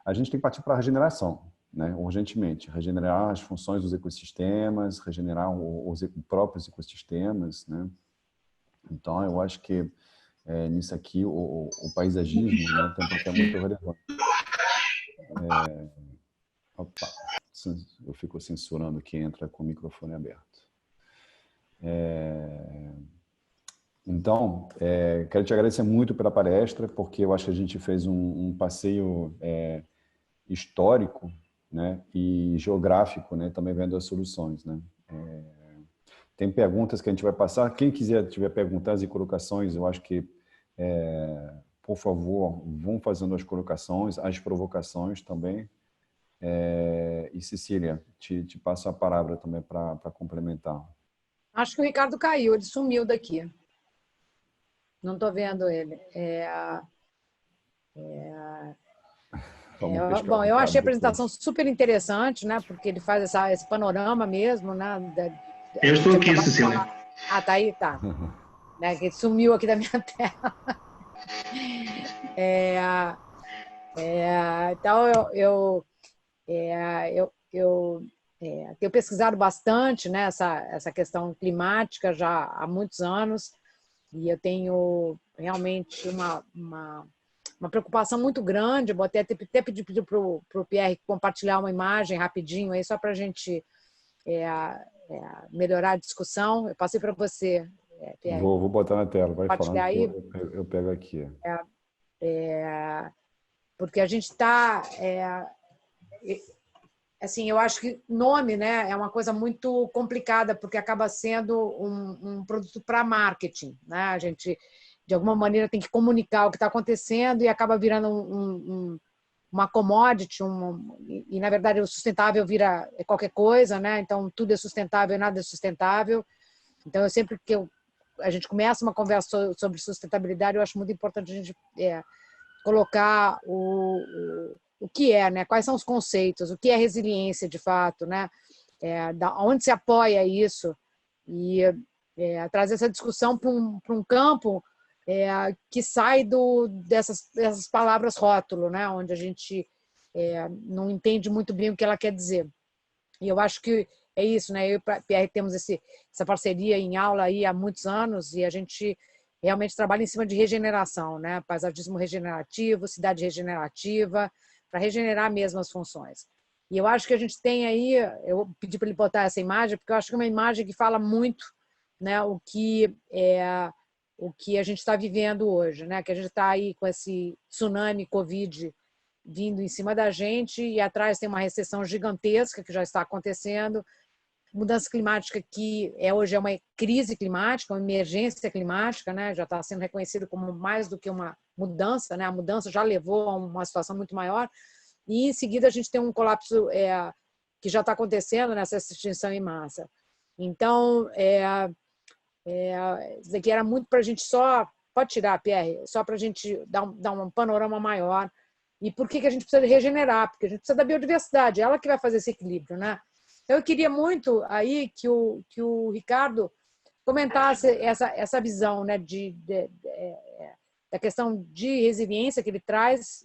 a gente tem que partir para a regeneração, né, urgentemente. Regenerar as funções dos ecossistemas, regenerar os próprios ecossistemas, né. Então, eu acho que nisso aqui o paisagismo, né, tem um papel muito relevante. Opa, eu fico censurando quem entra com o microfone aberto. Então, quero te agradecer muito pela palestra, porque eu acho que a gente fez um passeio histórico, né, e geográfico, né, também vendo as soluções, né. Tem perguntas que a gente vai passar. Quem tiver perguntas e colocações, eu acho que, por favor, vão fazendo as colocações, as provocações também. E Cecília, te passo a palavra também para complementar. Acho que o Ricardo caiu, ele sumiu daqui. Não estou vendo ele. Bom, eu achei a apresentação super interessante, né? Porque ele faz esse panorama mesmo, né? Eu estou aqui, Cecília. Ah, tá aí, tá. Né, que sumiu aqui da minha tela. Então, eu tenho pesquisado bastante, né, essa questão climática já há muitos anos, e eu tenho realmente uma preocupação muito grande. Vou até pedir para o Pierre compartilhar uma imagem rapidinho aí, só para a gente melhorar a discussão. Eu passei para você, Pierre. Vou botar na tela, vai falando aí. que eu pego aqui. Porque a gente está... assim, eu acho que nome, né, é uma coisa muito complicada, porque acaba sendo um produto para marketing, né? A gente, de alguma maneira, tem que comunicar o que está acontecendo e acaba virando uma commodity, e, na verdade, o sustentável vira qualquer coisa, né? Então, tudo é sustentável e nada é sustentável. Então, eu sempre que a gente começa uma conversa sobre sustentabilidade, eu acho muito importante a gente colocar o que é, né? Quais são os conceitos, o que é resiliência de fato, né? Onde se apoia isso, e trazer essa discussão para um campo que sai dessas palavras rótulo, né? Onde a gente não entende muito bem o que ela quer dizer. E eu acho que é isso, né? Eu e o Pierre temos essa parceria em aula aí há muitos anos, e a gente realmente trabalha em cima de regeneração, né? Paisagismo regenerativo, cidade regenerativa, para regenerar mesmo as funções. E eu acho que a gente tem aí, eu pedi para ele botar essa imagem, porque eu acho que é uma imagem que fala muito, né, o que a gente está vivendo hoje, né? Que a gente está aí com esse tsunami Covid vindo em cima da gente, e atrás tem uma recessão gigantesca que já está acontecendo, mudança climática que hoje é uma crise climática, uma emergência climática, né? Já está sendo reconhecido como mais do que uma mudança, né? A mudança já levou a uma situação muito maior, e em seguida a gente tem um colapso que já está acontecendo nessa extinção em massa. Então, isso daqui era muito para a gente pode tirar, Pierre, só para a gente dar um panorama maior. E por que a gente precisa regenerar? Porque a gente precisa da biodiversidade, ela que vai fazer esse equilíbrio, né? Então, eu queria muito aí que o Ricardo comentasse essa visão, né, da questão de resiliência que ele traz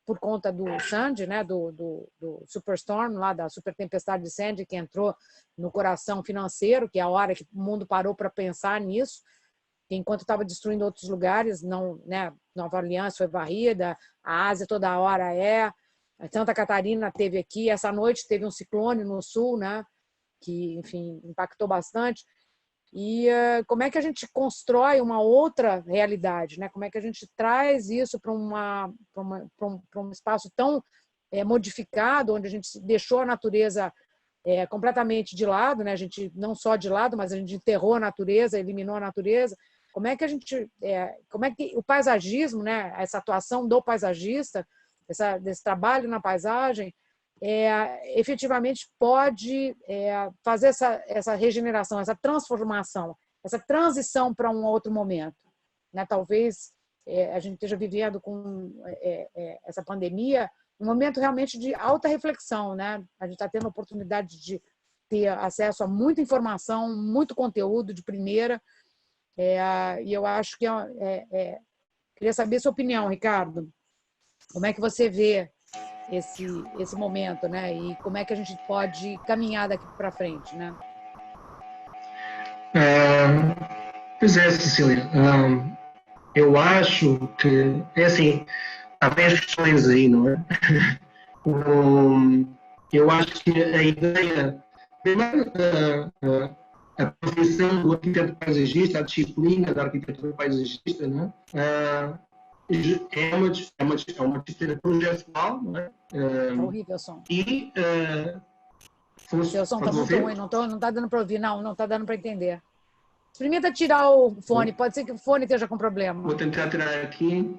por conta do Sandy, né, do Superstorm, lá da super tempestade de Sandy, que entrou no coração financeiro, que é a hora que o mundo parou para pensar nisso, enquanto estava destruindo outros lugares, não, né, Nova Orleans foi varrida, a Ásia toda hora Santa Catarina teve aqui, essa noite teve um ciclone no sul, né, que, enfim, impactou bastante. E como é que a gente constrói uma outra realidade, né? Como é que a gente traz isso para um espaço tão modificado, onde a gente deixou a natureza completamente de lado, né? A gente não só de lado, mas a gente enterrou a natureza, eliminou a natureza. Como é que a gente, como é que o paisagismo, né? Essa atuação do paisagista, desse trabalho na paisagem, efetivamente pode fazer essa regeneração, essa transformação, essa transição para um outro momento, né? Talvez a gente esteja vivendo com essa pandemia um momento realmente de alta reflexão, né? A gente está tendo a oportunidade de ter acesso a muita informação, muito conteúdo de primeira, e eu acho que queria saber a sua opinião, Ricardo. Como é que você vê esse momento, né? E como é que a gente pode caminhar daqui para frente, né? Pois é, Cecília. Eu acho que assim, há várias questões aí, não é? Eu acho que a ideia, primeiro, a profissão do arquiteto paisagista, a disciplina da arquitetura paisagista, não é? É uma disciplina projetual, não é? Horrível o som. E o seu som está muito ruim, não está dando para ouvir, não está dando para entender. Experimenta tirar o fone, pode ser que o fone esteja com problema. Vou tentar tirar aqui.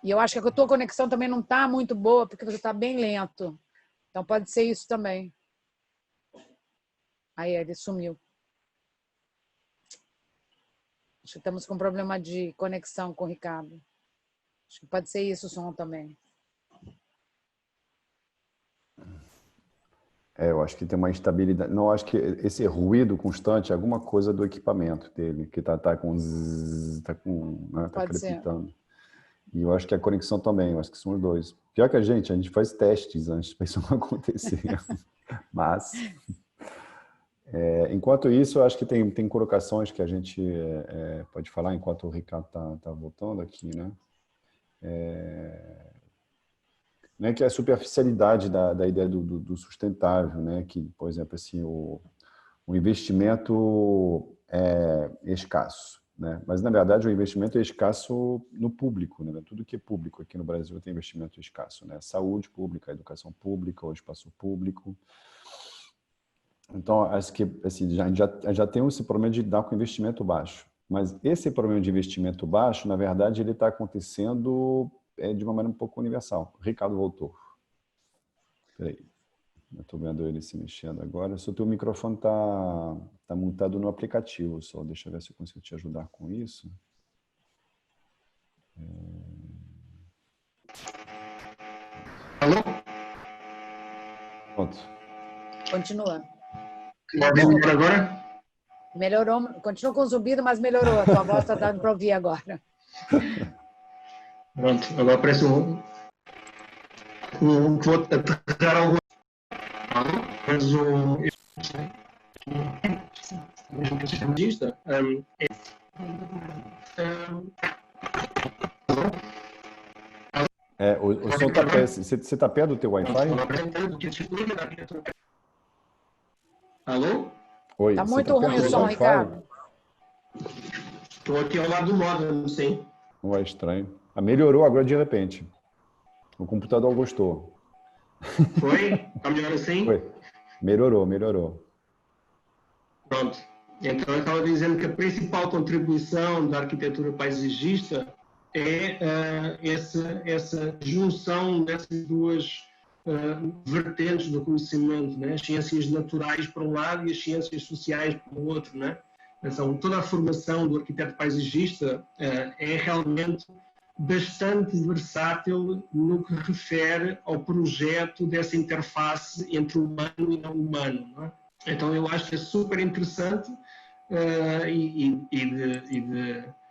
E eu acho que a tua conexão também não está muito boa, porque você está bem lento. Então pode ser isso também. Aí ele sumiu. Acho que estamos com um problema de conexão com o Ricardo. Acho que pode ser isso o som também. Eu acho que tem uma instabilidade. Não, acho que esse ruído constante é alguma coisa do equipamento dele, que tá com zzz, tá crepitando. E eu acho que a conexão também, eu acho que são os dois. Pior que a gente faz testes antes para isso não acontecer. Mas, enquanto isso, eu acho que tem colocações que a gente pode falar enquanto o Ricardo tá voltando aqui, né? Né, que é a superficialidade da ideia do sustentável, né? Que, por exemplo, assim, o investimento é escasso, né? Mas, na verdade, o investimento é escasso no público, né? Tudo que é público aqui no Brasil tem investimento escasso, né? Saúde pública, educação pública, o espaço público. Então, acho que assim, já tem esse problema de dar com investimento baixo. Mas esse problema de investimento baixo, na verdade, ele está acontecendo de uma maneira um pouco universal. O Ricardo voltou. Espera aí. Eu estou vendo ele se mexendo agora. Só o teu microfone está montado no aplicativo. Só deixa eu ver se eu consigo te ajudar com isso. Alô? Pronto. Continua. Melhorou agora? Melhorou. Continua com o zumbido, mas melhorou. A tua voz está dando para ouvir agora. Pronto, agora parece vou aterrar algum. Mas o som está perto. Você está perto do teu Wi-Fi? Alô? Oi. Está muito ruim o som, Ricardo. Estou aqui ao lado do móvel, sim. Não é estranho. Melhorou agora de repente. O computador gostou. Foi? Está melhor assim? Foi. Melhorou. Pronto. Então eu estava dizendo que a principal contribuição da arquitetura paisagista é essa junção dessas duas vertentes do conhecimento, né? As ciências naturais por um lado e as ciências sociais por outro, né? Então, toda a formação do arquiteto paisagista é realmente bastante versátil no que refere ao projeto dessa interface entre o humano e não humano, não é? Então eu acho que é super interessante e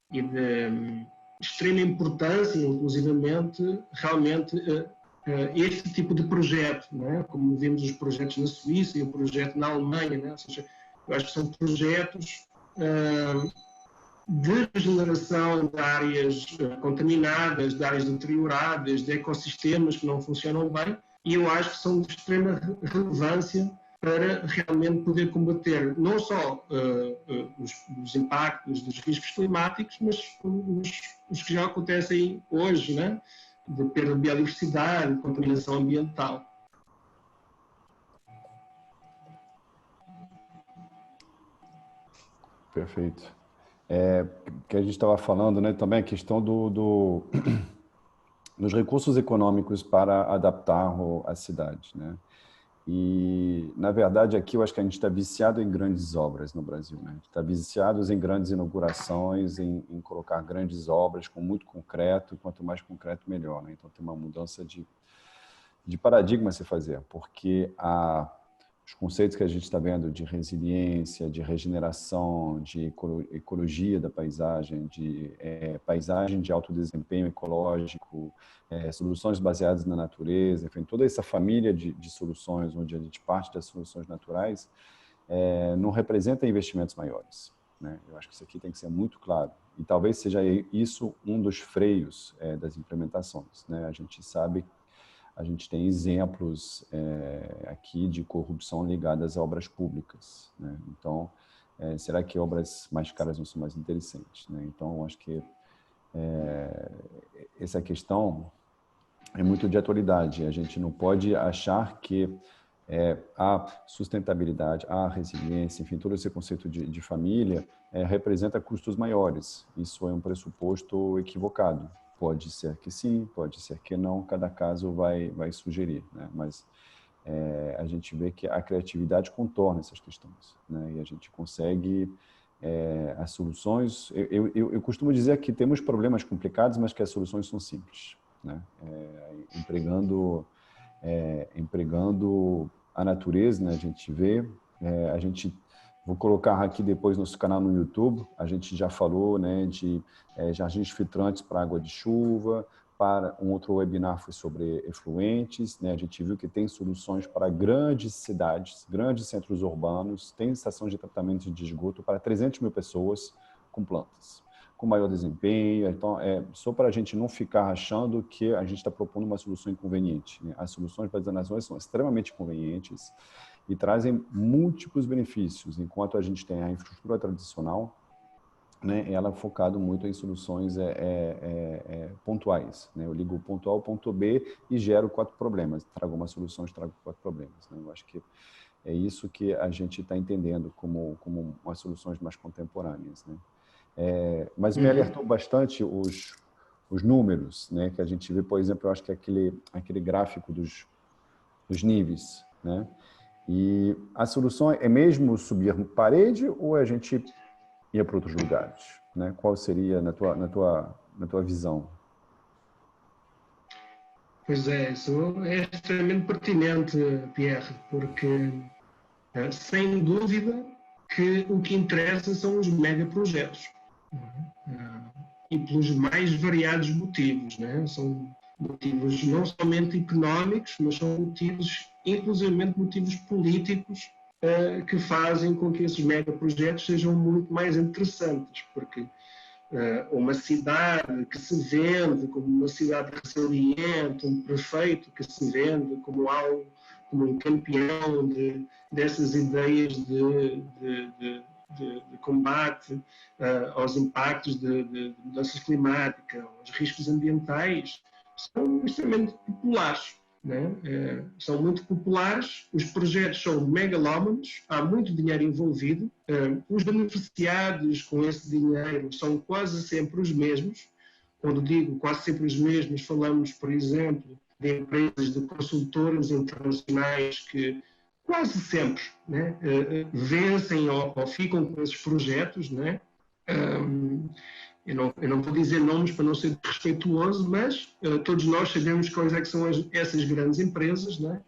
de extrema importância, inclusivamente, realmente este tipo de projeto, não é? Como vimos os projetos na Suíça e o projeto na Alemanha, não é? Ou seja, eu acho que são projetos de regeneração de áreas contaminadas, de áreas deterioradas, de ecossistemas que não funcionam bem, e eu acho que são de extrema relevância para realmente poder combater não só os impactos dos riscos climáticos, mas os que já acontecem hoje, né? de perda de biodiversidade, de contaminação ambiental. Perfeito. Que a gente estava falando, né, também a questão dos recursos econômicos para adaptar a cidade, né? E, na verdade, aqui eu acho que a gente está viciado em grandes obras no Brasil, né? Está viciados em grandes inaugurações, em colocar grandes obras com muito concreto, quanto mais concreto, melhor, né? Então, tem uma mudança de paradigma a se fazer, porque os conceitos que a gente está vendo de resiliência, de regeneração, de ecologia da paisagem, de paisagem de alto desempenho ecológico, soluções baseadas na natureza, enfim, toda essa família de soluções onde a gente parte das soluções naturais, não representa investimentos maiores, né? Eu acho que isso aqui tem que ser muito claro. E talvez seja isso um dos freios das implementações, né? A gente sabe, a gente tem exemplos aqui de corrupção ligadas a obras públicas, né? Então, será que obras mais caras não são mais interessantes, né? Então, acho que essa questão é muito de atualidade. A gente não pode achar que a sustentabilidade, a resiliência, enfim, todo esse conceito de família representa custos maiores. Isso é um pressuposto equivocado. Pode ser que sim, pode ser que não, cada caso vai sugerir, né? Mas a gente vê que a criatividade contorna essas questões, né? E a gente consegue as soluções. Eu costumo dizer que temos problemas complicados, mas que as soluções são simples, né? Empregando a natureza, né? A gente vê, vou colocar aqui depois no nosso canal no YouTube, a gente já falou, né, de jardins filtrantes para água de chuva, para um outro webinar foi sobre efluentes, né? A gente viu que tem soluções para grandes cidades, grandes centros urbanos, tem estação de tratamento de esgoto para 300 mil pessoas com plantas, com maior desempenho. Então, só para a gente não ficar achando que a gente está propondo uma solução inconveniente, né? As soluções para as nações são extremamente convenientes e trazem múltiplos benefícios, enquanto a gente tem a infraestrutura tradicional, né, ela é focada muito em soluções pontuais, né? Eu ligo o ponto A ao ponto B e gero 4 problemas. Trago uma solução e trago 4 problemas, né? Eu acho que é isso que a gente está entendendo como umas soluções mais contemporâneas, né? Mas me alertou bastante os números, né, que a gente vê, por exemplo, eu acho que aquele gráfico dos níveis, né? E a solução é mesmo subir parede ou a gente ir para outros lugares, né? Qual seria na tua visão? Pois é, isso é extremamente pertinente, Pierre, porque sem dúvida que o que interessa são os megaprojetos. E pelos mais variados motivos, né? São motivos não somente económicos, mas são motivos, inclusivamente motivos políticos, que fazem com que esses megaprojetos sejam muito mais interessantes, porque uma cidade que se vende como uma cidade resiliente, um prefeito que se vende como um campeão dessas ideias de combate aos impactos de mudanças climáticas, aos riscos ambientais, são extremamente populares, né? São muito populares, os projetos são megalómanos, há muito dinheiro envolvido, os beneficiados com esse dinheiro são quase sempre os mesmos. Quando digo quase sempre os mesmos, falamos, por exemplo, de empresas de consultoras internacionais que quase sempre, né, vencem ou ficam com esses projetos, né? Eu não vou dizer nomes para não ser respeituoso, mas todos nós sabemos quais é que são essas grandes empresas, né?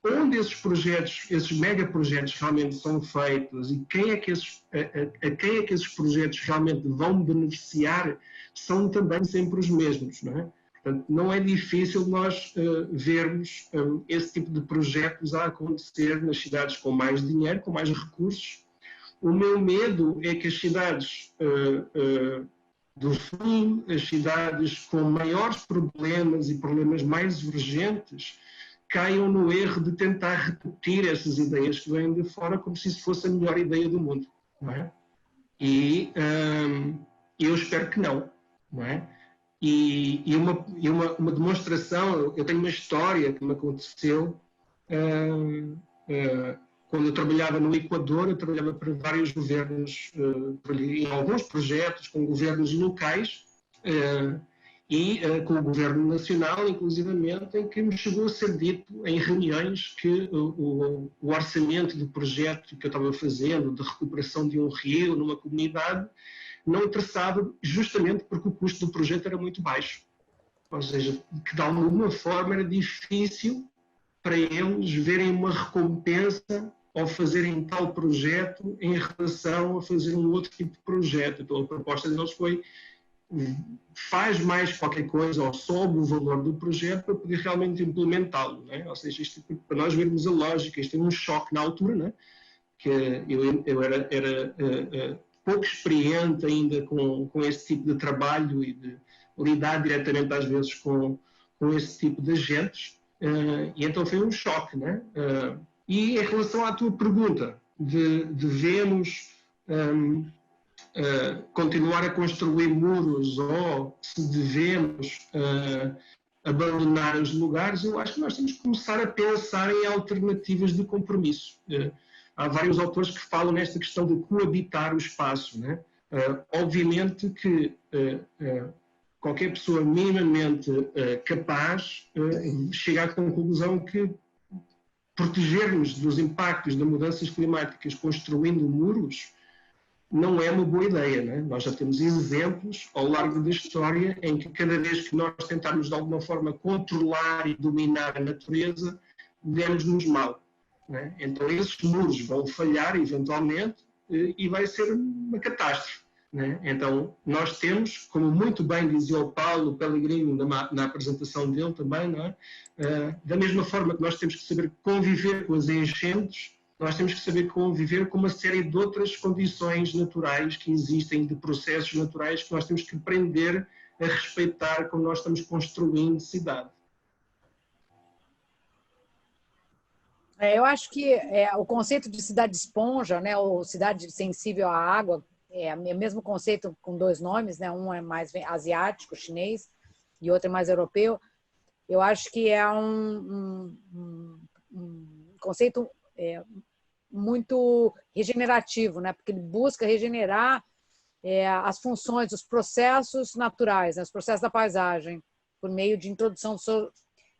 Onde esses projetos, esses megaprojetos realmente são feitos e a quem é que esses projetos realmente vão beneficiar são também sempre os mesmos, não é? Portanto, não é difícil nós vermos esse tipo de projetos a acontecer nas cidades com mais dinheiro, com mais recursos. O meu medo é que as cidades do Sul, as cidades com maiores problemas e problemas mais urgentes, caiam no erro de tentar repetir essas ideias que vêm de fora como se isso fosse a melhor ideia do mundo, não é? E eu espero que não, não é? uma demonstração. Eu tenho uma história que me aconteceu quando eu trabalhava no Equador. Eu trabalhava para vários governos, em alguns projetos com governos locais e com o governo nacional, inclusivamente, em que me chegou a ser dito em reuniões que o orçamento do projeto que eu estava fazendo, de recuperação de um rio numa comunidade, não interessava, justamente porque o custo do projeto era muito baixo. Ou seja, que de alguma forma era difícil para eles verem uma recompensa ao fazerem tal projeto em relação a fazer um outro tipo de projeto. Então a proposta deles foi: faz mais qualquer coisa ou sobe o valor do projeto para poder realmente implementá-lo, né? Ou seja, isto, para nós vermos a lógica, isto é um choque na altura, né? Que eu era pouco experiente ainda com esse tipo de trabalho e de lidar diretamente às vezes com esse tipo de agentes, e então foi um choque, né? E em relação à tua pergunta, devemos continuar a construir muros ou se devemos abandonar os lugares, eu acho que nós temos que começar a pensar em alternativas de compromisso. Há vários autores que falam nesta questão de coabitar o espaço, né? Obviamente que qualquer pessoa minimamente capaz chega à conclusão que proteger-nos dos impactos das mudanças climáticas construindo muros não é uma boa ideia, né? Nós já temos exemplos ao largo da história em que cada vez que nós tentarmos de alguma forma controlar e dominar a natureza, demos-nos mal, né? Então esses muros vão falhar eventualmente e vai ser uma catástrofe, né? Então nós temos, como muito bem dizia o Paulo Pellegrino na apresentação dele também, não é? Da mesma forma que nós temos que saber conviver com as enchentes, nós temos que saber conviver com uma série de outras condições naturais que existem, de processos naturais que nós temos que aprender a respeitar quando nós estamos construindo cidade. Eu acho que o conceito de cidade esponja, né, ou cidade sensível à água, é o mesmo conceito com dois nomes, né? Um é mais asiático, chinês, e outro é mais europeu. Eu acho que é um conceito muito regenerativo, né? Porque ele busca regenerar as funções, os processos naturais, né? Os processos da paisagem, por meio de introdução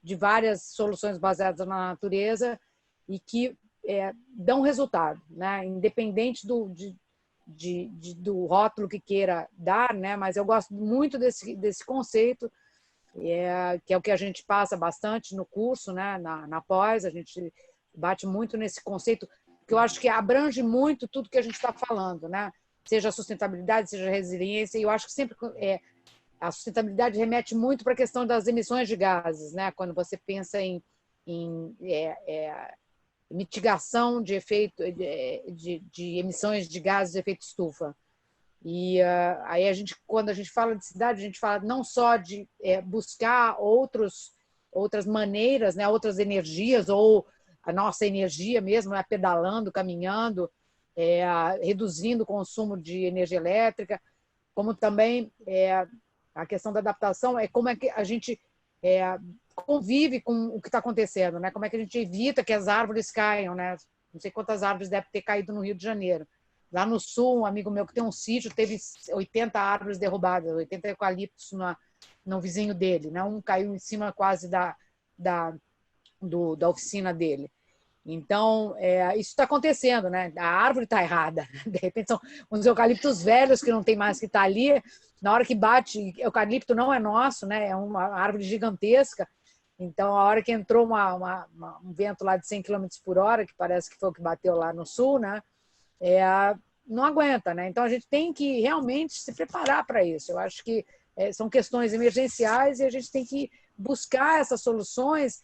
de várias soluções baseadas na natureza e que dão resultado, né? Independente do rótulo que queira dar, né? Mas eu gosto muito desse conceito, que é o que a gente passa bastante no curso, né? Na pós, a gente bate muito nesse conceito, que eu acho que abrange muito tudo que a gente está falando, né? Seja a sustentabilidade, seja a resiliência, e eu acho que sempre a sustentabilidade remete muito para a questão das emissões de gases, né? Quando você pensa em mitigação de efeito de emissões de gases de efeito estufa. E aí quando a gente fala de cidade, a gente fala não só de buscar outras maneiras, né? Outras energias, ou a nossa energia mesmo, né? Pedalando, caminhando, reduzindo o consumo de energia elétrica, como também a questão da adaptação, como é que a gente convive com o que está acontecendo, né? Como é que a gente evita que as árvores caiam, né? Não sei quantas árvores devem ter caído no Rio de Janeiro. Lá no sul, um amigo meu que tem um sítio teve 80 árvores derrubadas, 80 eucaliptos no vizinho dele, né? Um caiu em cima quase da oficina dele. Então, isso está acontecendo, né? A árvore está errada. De repente, são uns eucaliptos velhos que não tem mais que estar ali. Na hora que bate, eucalipto não é nosso, né? É uma árvore gigantesca. Então, a hora que entrou um vento lá de 100 km por hora, que parece que foi o que bateu lá no sul, né? Não aguenta, né? Então, a gente tem que realmente se preparar para isso. Eu acho que são questões emergenciais e a gente tem que buscar essas soluções.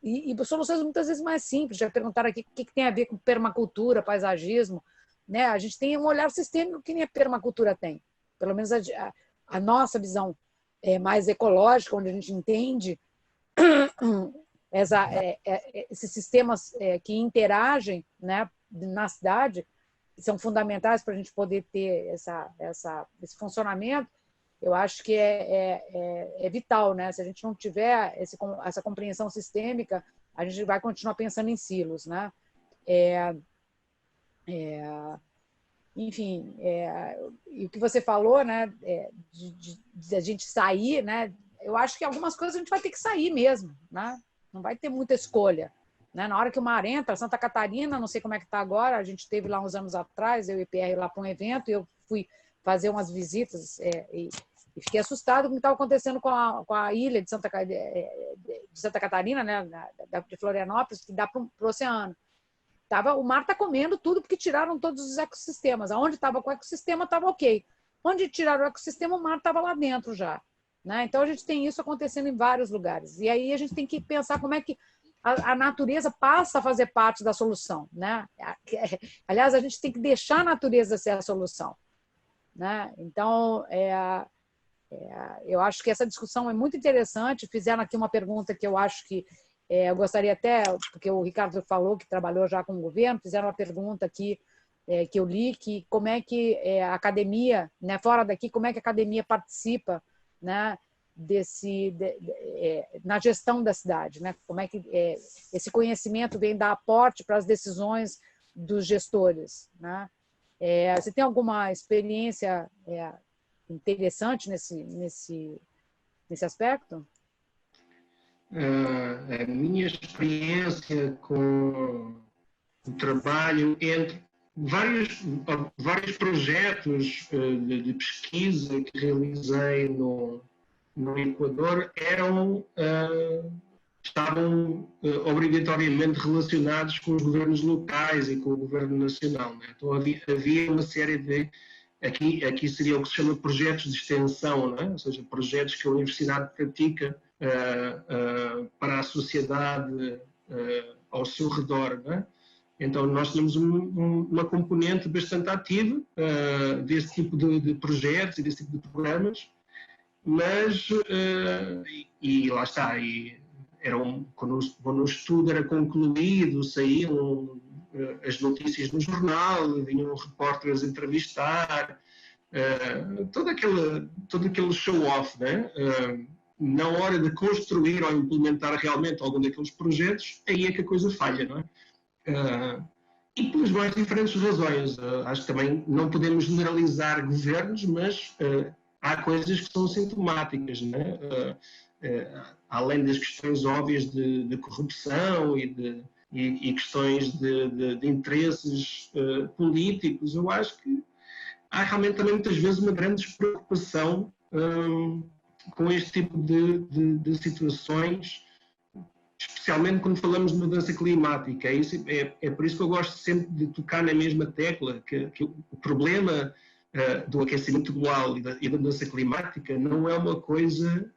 E soluções muitas vezes mais simples. Já perguntaram aqui o que tem a ver com permacultura, paisagismo, né? A gente tem um olhar sistêmico que nem a permacultura tem. Pelo menos a nossa visão mais ecológica, onde a gente entende esses sistemas que interagem, né, na cidade, são fundamentais para a gente poder ter esse funcionamento. eu acho que é vital, né? Se a gente não tiver essa compreensão sistêmica, a gente vai continuar pensando em silos, né? Enfim, e o que você falou, né? De a gente sair, né? Eu acho que algumas coisas a gente vai ter que sair mesmo, né? Não vai ter muita escolha, né? Na hora que o mar entra, Santa Catarina, não sei como é que está agora, a gente esteve lá uns anos atrás, eu e o PR lá para um evento, e eu fui fazer umas visitas e fiquei assustado com o que estava acontecendo com a ilha de Santa Catarina, né? De Florianópolis, que dá para o oceano. O mar está comendo tudo porque tiraram todos os ecossistemas. Aonde estava com o ecossistema estava ok. Onde tiraram o ecossistema, o mar estava lá dentro já. Né? Então, a gente tem isso acontecendo em vários lugares. E aí a gente tem que pensar como é que a natureza passa a fazer parte da solução. Né? Aliás, a gente tem que deixar a natureza ser a solução. Né? Então, eu acho que essa discussão é muito interessante. Fizeram aqui uma pergunta que eu acho que eu gostaria até, porque o Ricardo falou que trabalhou já com o governo, fizeram uma pergunta aqui que eu li, que como é que a academia, né, fora daqui, como é que a academia participa, né, na gestão da cidade, né? Como é que esse conhecimento vem dar aporte para as decisões dos gestores, né? Você tem alguma experiência interessante nesse aspecto? A minha experiência com o trabalho entre vários projetos de pesquisa que realizei no Equador estavam obrigatoriamente relacionados com os governos locais e com o governo nacional. Né? Então havia uma série de... Aqui seria o que se chama projetos de extensão, não é? Ou seja, projetos que a universidade pratica para a sociedade ao seu redor. Não é? Então, nós tínhamos uma componente bastante ativa desse tipo de projetos e desse tipo de programas, mas, e lá está, quando o estudo era concluído, saíam as notícias no jornal, vinham repórteres entrevistar, todo aquele show-off, né? Na hora de construir ou implementar realmente algum daqueles projetos, aí é que a coisa falha, não é? E pelas mais diferentes razões. Acho que também não podemos generalizar governos, mas há coisas que são sintomáticas, né? Além das questões óbvias de corrupção e questões de interesses políticos, eu acho que há realmente também muitas vezes uma grande despreocupação com este tipo de situações, especialmente quando falamos de mudança climática. É por isso que eu gosto sempre de tocar na mesma tecla, que o problema do aquecimento global e da mudança climática não é uma coisa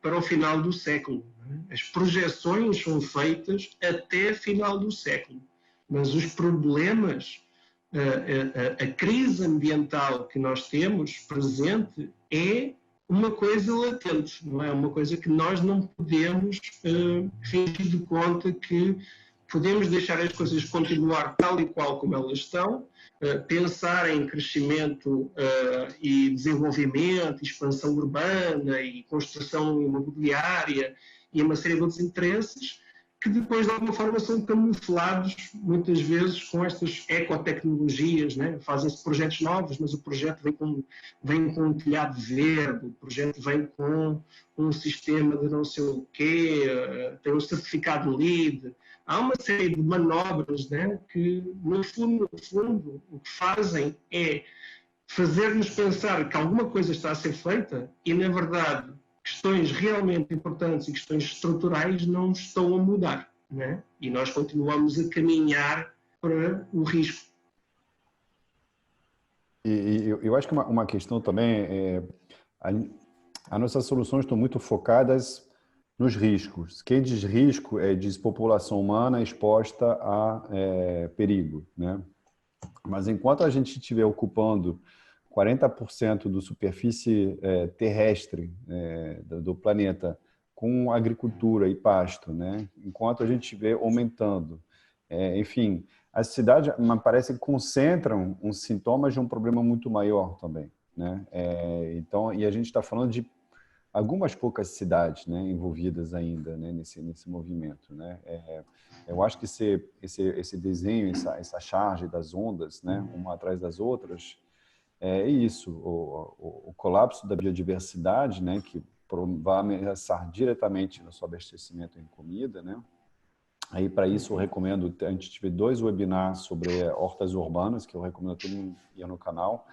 para o final do século. As projeções são feitas até final do século, mas os problemas, a crise ambiental que nós temos presente é uma coisa latente, não é uma coisa que nós não podemos fingir de conta que podemos deixar as coisas continuar tal e qual como elas estão, pensar em crescimento e desenvolvimento, expansão urbana e construção imobiliária e uma série de outros interesses que depois de alguma forma são camuflados muitas vezes com estas ecotecnologias, né? Fazem-se projetos novos, mas o projeto vem com um telhado verde, o projeto vem com um sistema de não sei o quê, tem um certificado LEED. Há uma série de manobras, né, que no fundo o que fazem é fazer-nos pensar que alguma coisa está a ser feita e na verdade questões realmente importantes e questões estruturais não estão a mudar, né? E nós continuamos a caminhar para o risco. E eu acho que uma questão também as nossas soluções estão muito focadas nos riscos. Quem diz risco diz população humana exposta a perigo, né? Mas enquanto a gente estiver ocupando 40% da superfície terrestre do planeta com agricultura e pasto, né? Enquanto a gente estiver aumentando, enfim, as cidades me parece que concentram uns sintomas de um problema muito maior também, né? Então, e a gente está falando de algumas poucas cidades, né, envolvidas ainda, né, nesse movimento, né? Eu acho que esse desenho, essa charge das ondas, né, uma atrás das outras, é isso, o colapso da biodiversidade, né, que vai ameaçar diretamente no seu abastecimento em comida, né? Aí, para isso, eu recomendo, a gente teve 2 webinars sobre hortas urbanas, que eu recomendo a todo mundo ir no canal.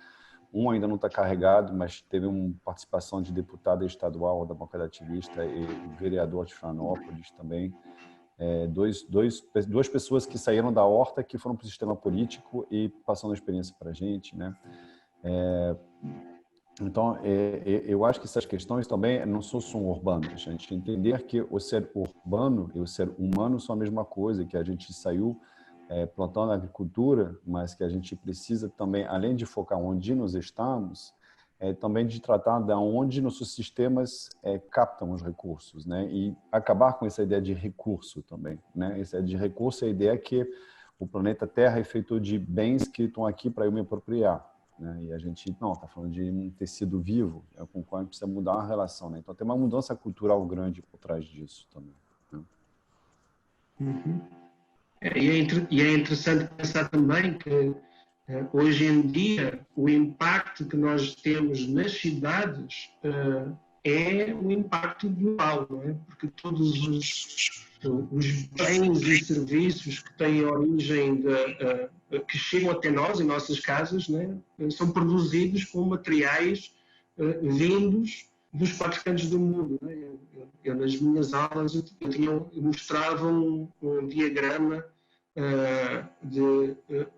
Um ainda não está carregado, mas teve uma participação de deputada estadual da bancada ativista e vereador de Florianópolis também. Duas pessoas que saíram da horta, que foram para o sistema político e passando a experiência para a gente, né? Então, eu acho que essas questões também não são urbanas. A gente entender que o ser urbano e o ser humano são a mesma coisa, que a gente saiu plantando agricultura, mas que a gente precisa também, além de focar onde nós estamos, também de tratar de onde nossos sistemas captam os recursos, né? E acabar com essa ideia de recurso também, né? Essa ideia de recurso é a ideia que o planeta Terra é feito de bens que estão aqui para eu me apropriar, né? E a gente não está falando de um tecido vivo, com o qual a gente precisa mudar uma relação, né? Então tem uma mudança cultural grande por trás disso também, né? Uhum. E é interessante pensar também que hoje em dia o impacto que nós temos nas cidades é um impacto global, não é? Porque todos os bens e serviços que têm origem que chegam até nós, em nossas casas, né, são produzidos com materiais vindos dos 4 cantos do mundo. Né? Eu nas minhas aulas eu mostrava um diagrama de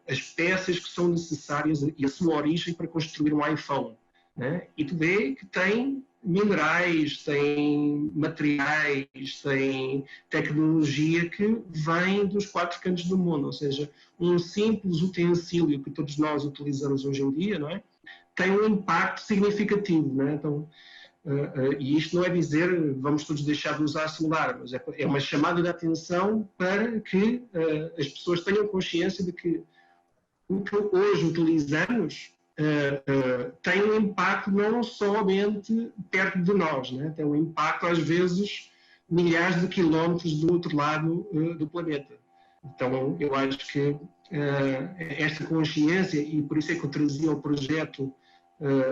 as peças que são necessárias e a sua origem para construir um iPhone. Né? E tu vê que tem minerais, tem materiais, tem tecnologia que vem dos 4 cantos do mundo, ou seja, um simples utensílio que todos nós utilizamos hoje em dia, não é? Tem um impacto significativo, não é? Então, e isto não é dizer vamos todos deixar de usar celular, mas é uma chamada de atenção para que as pessoas tenham consciência de que o que hoje utilizamos tem um impacto não somente perto de nós, né? Tem um impacto às vezes milhares de quilómetros do outro lado do planeta. Então eu acho que esta consciência, e por isso é que eu trazia o projeto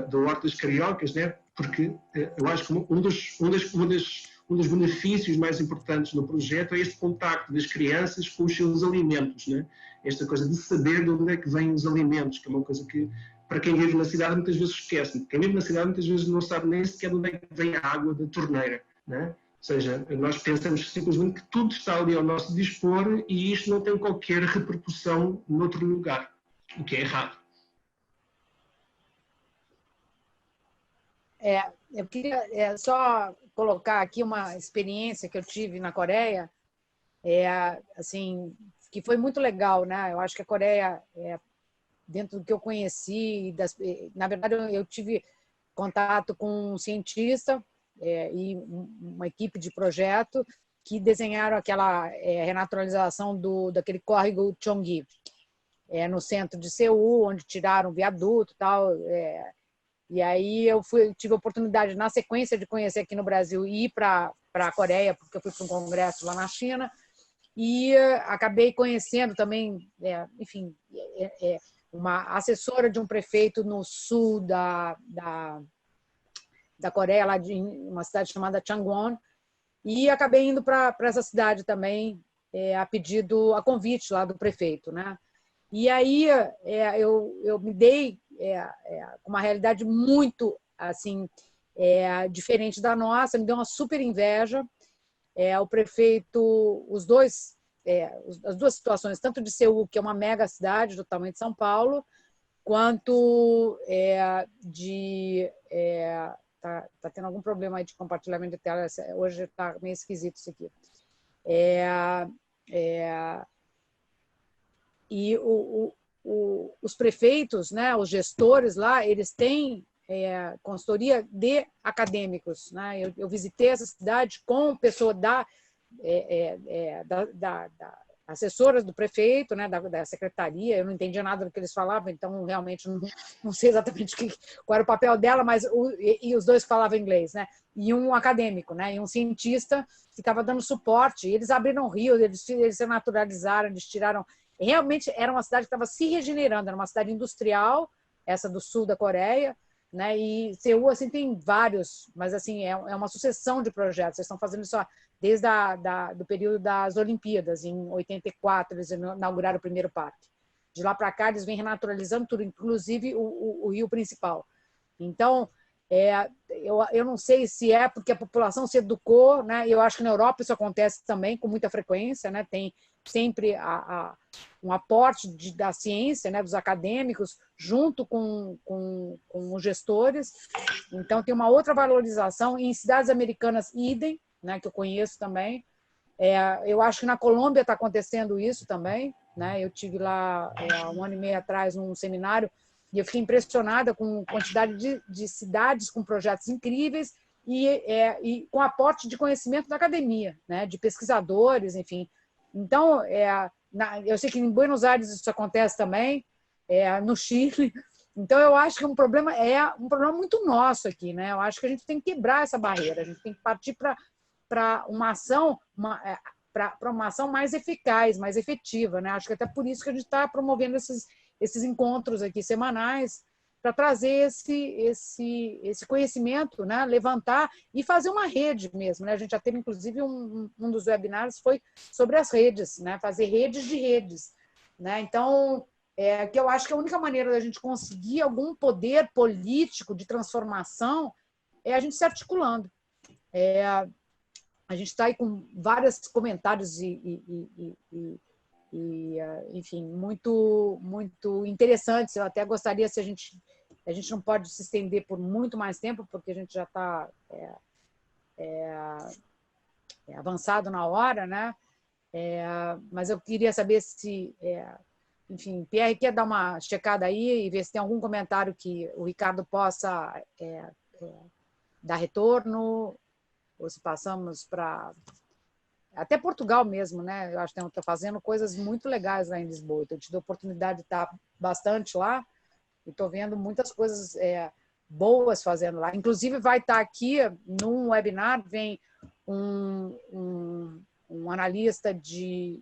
de Hortas Cariocas, né? Porque eu acho que um dos benefícios mais importantes no projeto é este contacto das crianças com os seus alimentos, né? Esta coisa de saber de onde é que vêm os alimentos, que é uma coisa que, para quem vive na cidade, muitas vezes esquece. Quem vive na cidade, muitas vezes não sabe nem sequer de onde é que vem a água da torneira, né? Ou seja, nós pensamos simplesmente que tudo está ali ao nosso dispor e isto não tem qualquer repercussão noutro lugar, o que é errado. Eu queria só colocar aqui uma experiência que eu tive na Coreia, assim, que foi muito legal, né? Eu acho que a Coreia, dentro do que eu conheci, na verdade eu tive contato com um cientista e uma equipe de projeto que desenharam aquela renaturalização daquele córrego Cheonggi, no centro de Seul, onde tiraram o viaduto e tal. E aí eu tive a oportunidade, na sequência de conhecer aqui no Brasil, ir para a Coreia, porque eu fui para um congresso lá na China, e acabei conhecendo também, enfim, uma assessora de um prefeito no sul da Coreia, lá de uma cidade chamada Changwon, e acabei indo para essa cidade também, a convite lá do prefeito, né? E aí eu me dei com uma realidade muito assim diferente da nossa, me deu uma super inveja. O prefeito, as duas situações, tanto de Seul, que é uma mega cidade do tamanho de São Paulo, quanto tá tendo algum problema aí de compartilhamento de tela, hoje está meio esquisito isso aqui. E os prefeitos, né, os gestores lá, eles têm consultoria de acadêmicos, né? Eu visitei essa cidade com pessoa assessoras do prefeito, né, da secretaria. Eu não entendia nada do que eles falavam, então realmente não sei exatamente qual era o papel dela, mas e os dois falavam inglês, né? E um acadêmico, né? E um cientista que estava dando suporte. E eles abriram o rio, eles se naturalizaram, eles tiraram. Realmente era uma cidade que estava se regenerando, era uma cidade industrial, essa do sul da Coreia, né? E Seul assim tem vários, mas assim é uma sucessão de projetos. Eles estão fazendo isso desde do período das Olimpíadas, em 84 eles inauguraram o primeiro parque. De lá para cá eles vêm renaturalizando tudo, inclusive o rio principal. Então eu não sei se é porque a população se educou, né? Eu acho que na Europa isso acontece também com muita frequência, né? Tem sempre um aporte da ciência, né? Dos acadêmicos, junto com os gestores. Então tem uma outra valorização. Em cidades americanas, idem, né? Que eu conheço também. Eu acho que na Colômbia está acontecendo isso também, né? Eu tive lá há 1 ano e meio atrás num seminário e eu fiquei impressionada com a quantidade de cidades com projetos incríveis e com aporte de conhecimento da academia, né? De pesquisadores, enfim. Então, eu sei que em Buenos Aires isso acontece também, no Chile. Então, eu acho que um problema muito nosso aqui, né? Eu acho que a gente tem que quebrar essa barreira, a gente tem que partir para uma ação, para uma ação mais eficaz, mais efetiva, né? Acho que até por isso que a gente está promovendo esses encontros aqui semanais para trazer esse conhecimento, né? Levantar e fazer uma rede mesmo, né? A gente já teve, inclusive, um dos webinars foi sobre as redes, né? Fazer redes de redes, né? Então, que eu acho que a única maneira da gente conseguir algum poder político de transformação é a gente se articulando. A gente está aí com vários comentários enfim, muito, muito interessantes. Eu até gostaria, se a gente não pode se estender por muito mais tempo, porque a gente já está avançado na hora, né? Mas eu queria saber se, enfim, Pierre quer dar uma checada aí e ver se tem algum comentário que o Ricardo possa dar retorno, ou se passamos para até Portugal mesmo, né? Eu acho que está fazendo coisas muito legais lá em Lisboa. Então, eu tive a oportunidade de estar bastante lá e estou vendo muitas coisas boas fazendo lá. Inclusive, vai estar aqui num webinar, vem um analista de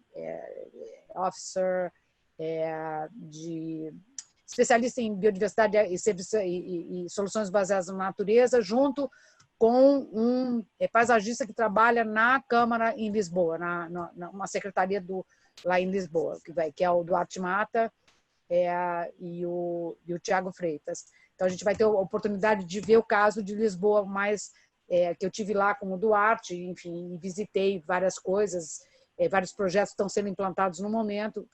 officer, de especialista em biodiversidade e soluções baseadas na natureza, junto com um paisagista que trabalha na Câmara em Lisboa, numa secretaria lá em Lisboa, que é o Duarte Mata e o Tiago Freitas. Então, a gente vai ter a oportunidade de ver o caso de Lisboa, que eu tive lá com o Duarte, enfim, visitei várias coisas, vários projetos estão sendo implantados no momento,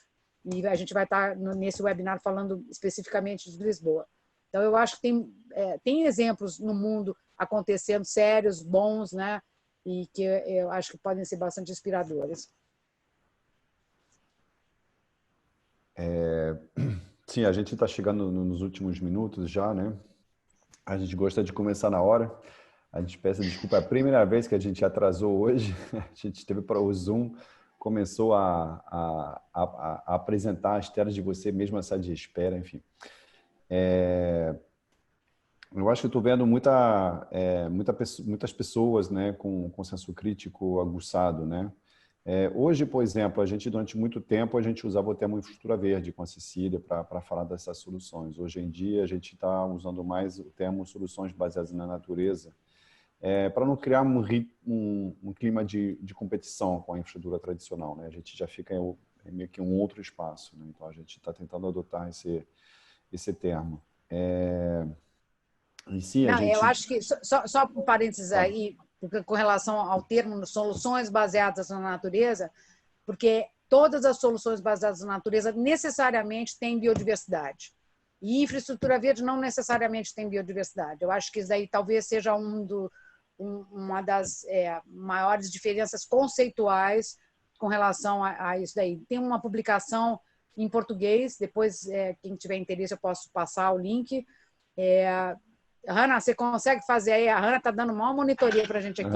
e a gente vai estar nesse webinar falando especificamente de Lisboa. Então, eu acho que tem exemplos no mundo acontecendo sérios, bons, né? E que eu acho que podem ser bastante inspiradores. Sim, a gente está chegando nos últimos minutos já, né? A gente gosta de começar na hora. A gente peça desculpa, é a primeira vez que a gente atrasou hoje. A gente teve para o Zoom, começou a apresentar as telas de você, mesmo a sala de espera, enfim. Eu acho que estou vendo muitas pessoas, né, com senso crítico aguçado, né? Hoje, por exemplo, durante muito tempo, a gente usava o termo infraestrutura verde com a Cecília para falar dessas soluções. Hoje em dia, a gente está usando mais o termo soluções baseadas na natureza, para não criar um clima de competição com a infraestrutura tradicional, né? A gente já fica meio que um outro espaço, né? Então, a gente está tentando adotar esse termo. E sim, eu acho que, só um parênteses aí, com relação ao termo soluções baseadas na natureza, porque todas as soluções baseadas na natureza necessariamente têm biodiversidade. E infraestrutura verde não necessariamente tem biodiversidade. Eu acho que isso aí talvez seja uma das maiores diferenças conceituais com relação a isso daí. Tem uma publicação em português, depois, quem tiver interesse, eu posso passar o link. Hanna, você consegue fazer aí? A Hanna está dando uma monitoria para a gente aqui.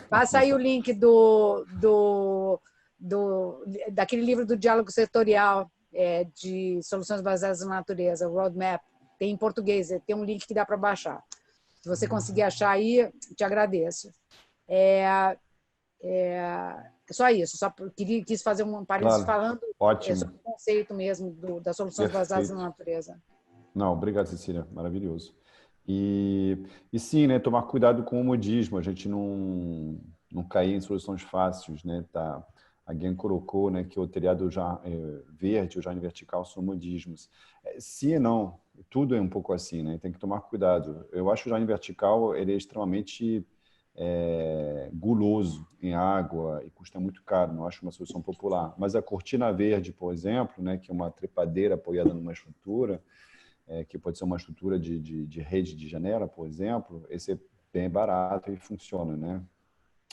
Passa aí o link daquele livro do diálogo setorial de soluções baseadas na natureza, o Roadmap, tem em português, tem um link que dá para baixar. Se você conseguir achar aí, te agradeço. Só isso, quis fazer um parênteses falando sobre o conceito mesmo das soluções baseadas na natureza. Não, obrigado, Cecília, maravilhoso. E sim, né, tomar cuidado com o modismo, a gente não cair em soluções fáceis, né? A Guian colocou, né, que o telhado já verde ou já em vertical são modismos. Sim e não, tudo é um pouco assim, né? Tem que tomar cuidado. Eu acho que o já em vertical ele é extremamente guloso em água e custa muito caro, não acho uma solução popular. Mas a cortina verde, por exemplo, né, que é uma trepadeira apoiada numa estrutura, que pode ser uma estrutura de rede de janela, por exemplo, esse é bem barato e funciona, né?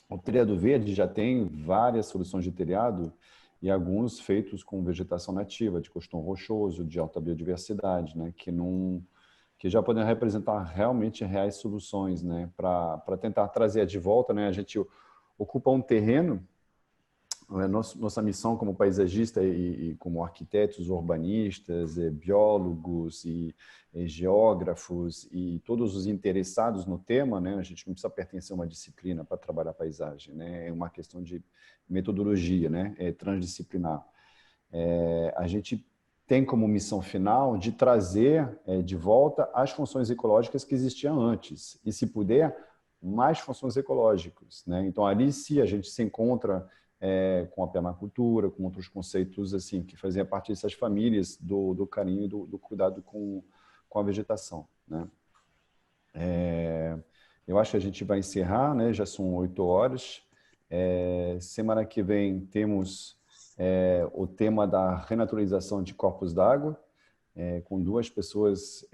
O telhado verde já tem várias soluções de telhado e alguns feitos com vegetação nativa, de costão rochoso, de alta biodiversidade, né? Que já podem representar realmente reais soluções, né? Para tentar trazer de volta, né? A gente ocupa um terreno, nossa missão como paisagista e como arquitetos, urbanistas, biólogos e geógrafos e todos os interessados no tema, né? A gente não precisa pertencer a uma disciplina para trabalhar a paisagem, né? É uma questão de metodologia, né? É transdisciplinar. A gente tem como missão final de trazer de volta as funções ecológicas que existiam antes e, se puder, mais funções ecológicas, né? Então, ali sim a gente se encontra com a permacultura, com outros conceitos assim que faziam parte dessas famílias do carinho, do cuidado com a vegetação, né? Eu acho que a gente vai encerrar, né? Já são 8 horas. Semana que vem temos o tema da renaturalização de corpos d'água, com 2 pessoas,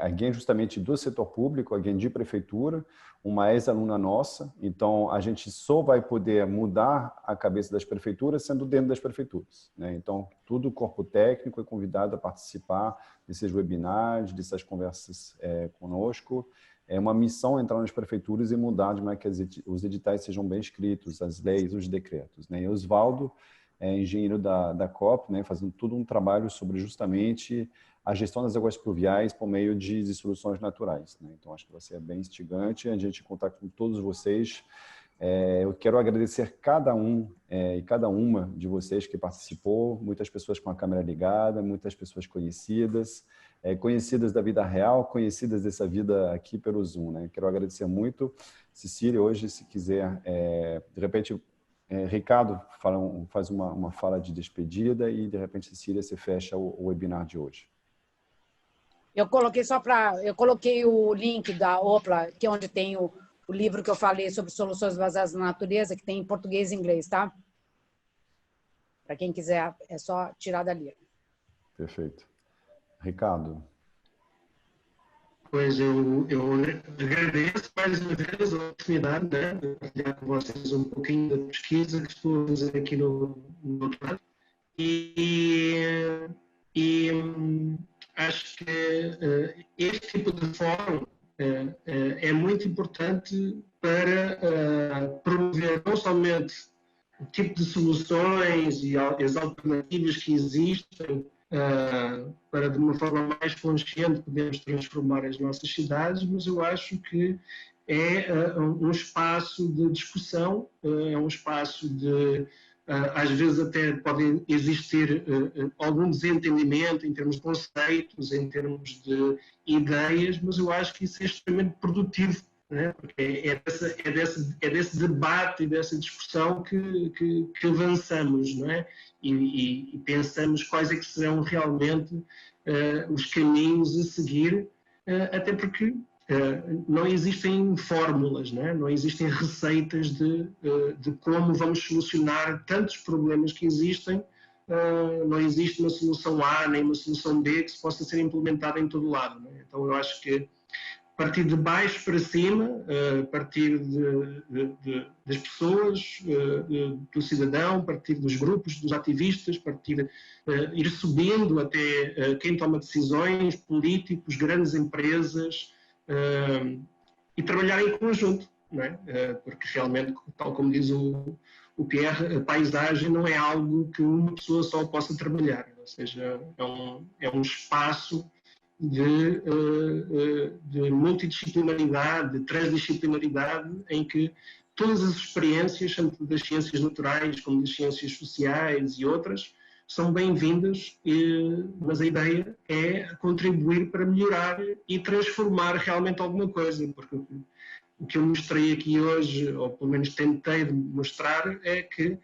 alguém justamente do setor público, alguém de prefeitura, uma ex-aluna nossa. Então, a gente só vai poder mudar a cabeça das prefeituras sendo dentro das prefeituras, né? Então, todo o corpo técnico é convidado a participar desses webinars, dessas conversas conosco. É uma missão entrar nas prefeituras e mudar de maneira que os editais sejam bem escritos, as leis, os decretos, né? E Osvaldo engenheiro da COP, né, fazendo todo um trabalho sobre justamente a gestão das águas pluviais por meio de soluções naturais, né? Então, acho que vai ser bem instigante a gente contar com todos vocês. Eu quero agradecer cada um e cada uma de vocês que participou, muitas pessoas com a câmera ligada, muitas pessoas conhecidas, conhecidas da vida real, conhecidas dessa vida aqui pelo Zoom, né? Quero agradecer muito. Cecília, hoje, se quiser, de repente, Ricardo faz uma fala de despedida e, de repente, Cecília, você fecha o webinar de hoje. Eu coloquei o link da OPLA, que é onde tem o livro que eu falei sobre soluções baseadas na natureza, que tem em português e inglês, tá? Para quem quiser, é só tirar dali. Perfeito. Ricardo. Pois eu agradeço mais uma vez a oportunidade, né, de partilhar com vocês um pouquinho da pesquisa que estou a fazer aqui no doutorado. E acho que este tipo de fórum é muito importante para promover não somente o tipo de soluções e as alternativas que existem para, de uma forma mais consciente, podermos transformar as nossas cidades, mas eu acho que é um espaço de discussão, é um espaço de... às vezes até pode existir algum desentendimento em termos de conceitos, em termos de ideias, mas eu acho que isso é extremamente produtivo, né? Porque é desse debate e dessa discussão que avançamos, não é? E pensamos quais é que serão realmente os caminhos a seguir, até porque não existem fórmulas, não existem receitas de como vamos solucionar tantos problemas que existem. Não existe uma solução A nem uma solução B que se possa ser implementada em todo lado. Então eu acho que partir de baixo para cima, partir das pessoas, do cidadão, partir dos grupos, dos ativistas, ir subindo até quem toma decisões, políticos, grandes empresas, e trabalhar em conjunto, não é? Porque realmente, tal como diz o o Pierre, a paisagem não é algo que uma pessoa só possa trabalhar, ou seja, é um espaço de multidisciplinaridade, de transdisciplinaridade, em que todas as experiências, tanto das ciências naturais como das ciências sociais e outras, são bem-vindas, mas a ideia é contribuir para melhorar e transformar realmente alguma coisa, porque o que eu mostrei aqui hoje, ou pelo menos tentei mostrar, é que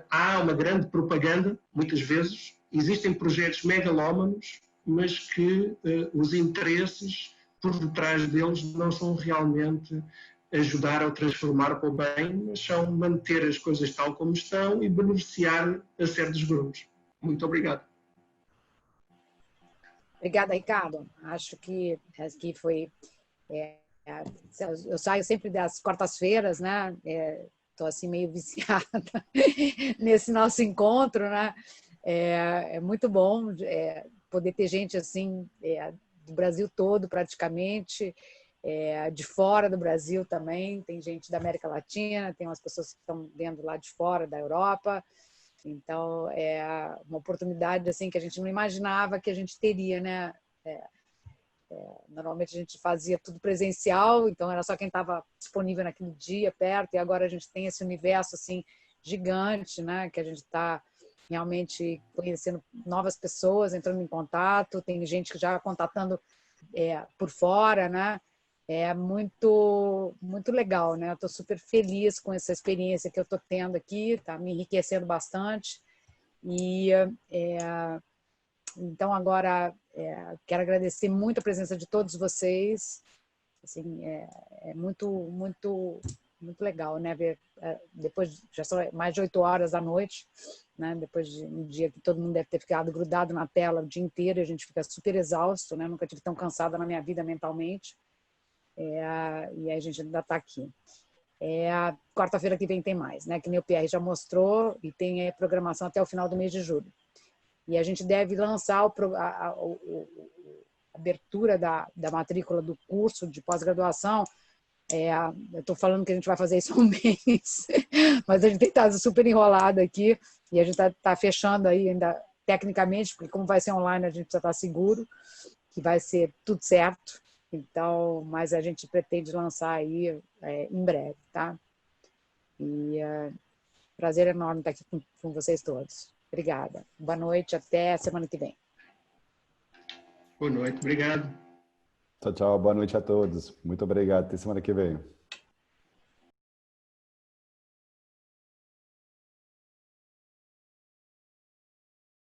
há uma grande propaganda, muitas vezes, existem projetos megalómanos, mas que os interesses por detrás deles não são realmente ajudar ou transformar para o bem, mas são manter as coisas tal como estão e beneficiar a certos grupos. Muito obrigado. Obrigada, Ricardo. Acho que foi... eu saio sempre das quartas-feiras, né? Estou assim meio viciada nesse nosso encontro, né? É muito bom poder ter gente assim do Brasil todo, praticamente, de fora do Brasil também. Tem gente da América Latina, tem umas pessoas que estão vendo lá de fora, da Europa. Então, é uma oportunidade assim que a gente não imaginava que a gente teria, né? Normalmente a gente fazia tudo presencial, então era só quem estava disponível naquele dia, perto, e agora a gente tem esse universo assim gigante, né? Que a gente está realmente conhecendo novas pessoas, entrando em contato, tem gente que já contatando por fora, né? É muito legal, né? Eu estou super feliz com essa experiência que eu estou tendo aqui, está me enriquecendo bastante. E então agora quero agradecer muito a presença de todos vocês. Assim, é muito legal, né? Ver depois já são mais de 8 horas da noite, né? Depois de um dia que todo mundo deve ter ficado grudado na tela o dia inteiro, a gente fica super exausto, né? Nunca tive tão cansada na minha vida mentalmente. E a gente ainda está aqui. Quarta-feira que vem tem mais, né? Que nem o Pierre já mostrou, e tem programação até o final do mês de julho. E a gente deve lançar a abertura da matrícula do curso de pós-graduação. Eu estou falando que a gente vai fazer isso há um mês, mas a gente tem estado super enrolado aqui, e a gente está fechando aí ainda tecnicamente, porque como vai ser online, a gente precisa estar seguro que vai ser tudo certo. Então, mas a gente pretende lançar aí em breve, tá? E prazer enorme estar aqui com vocês todos. Obrigada. Boa noite, até a semana que vem. Boa noite, obrigado. Tchau, tchau. Boa noite a todos. Muito obrigado. Até semana que vem.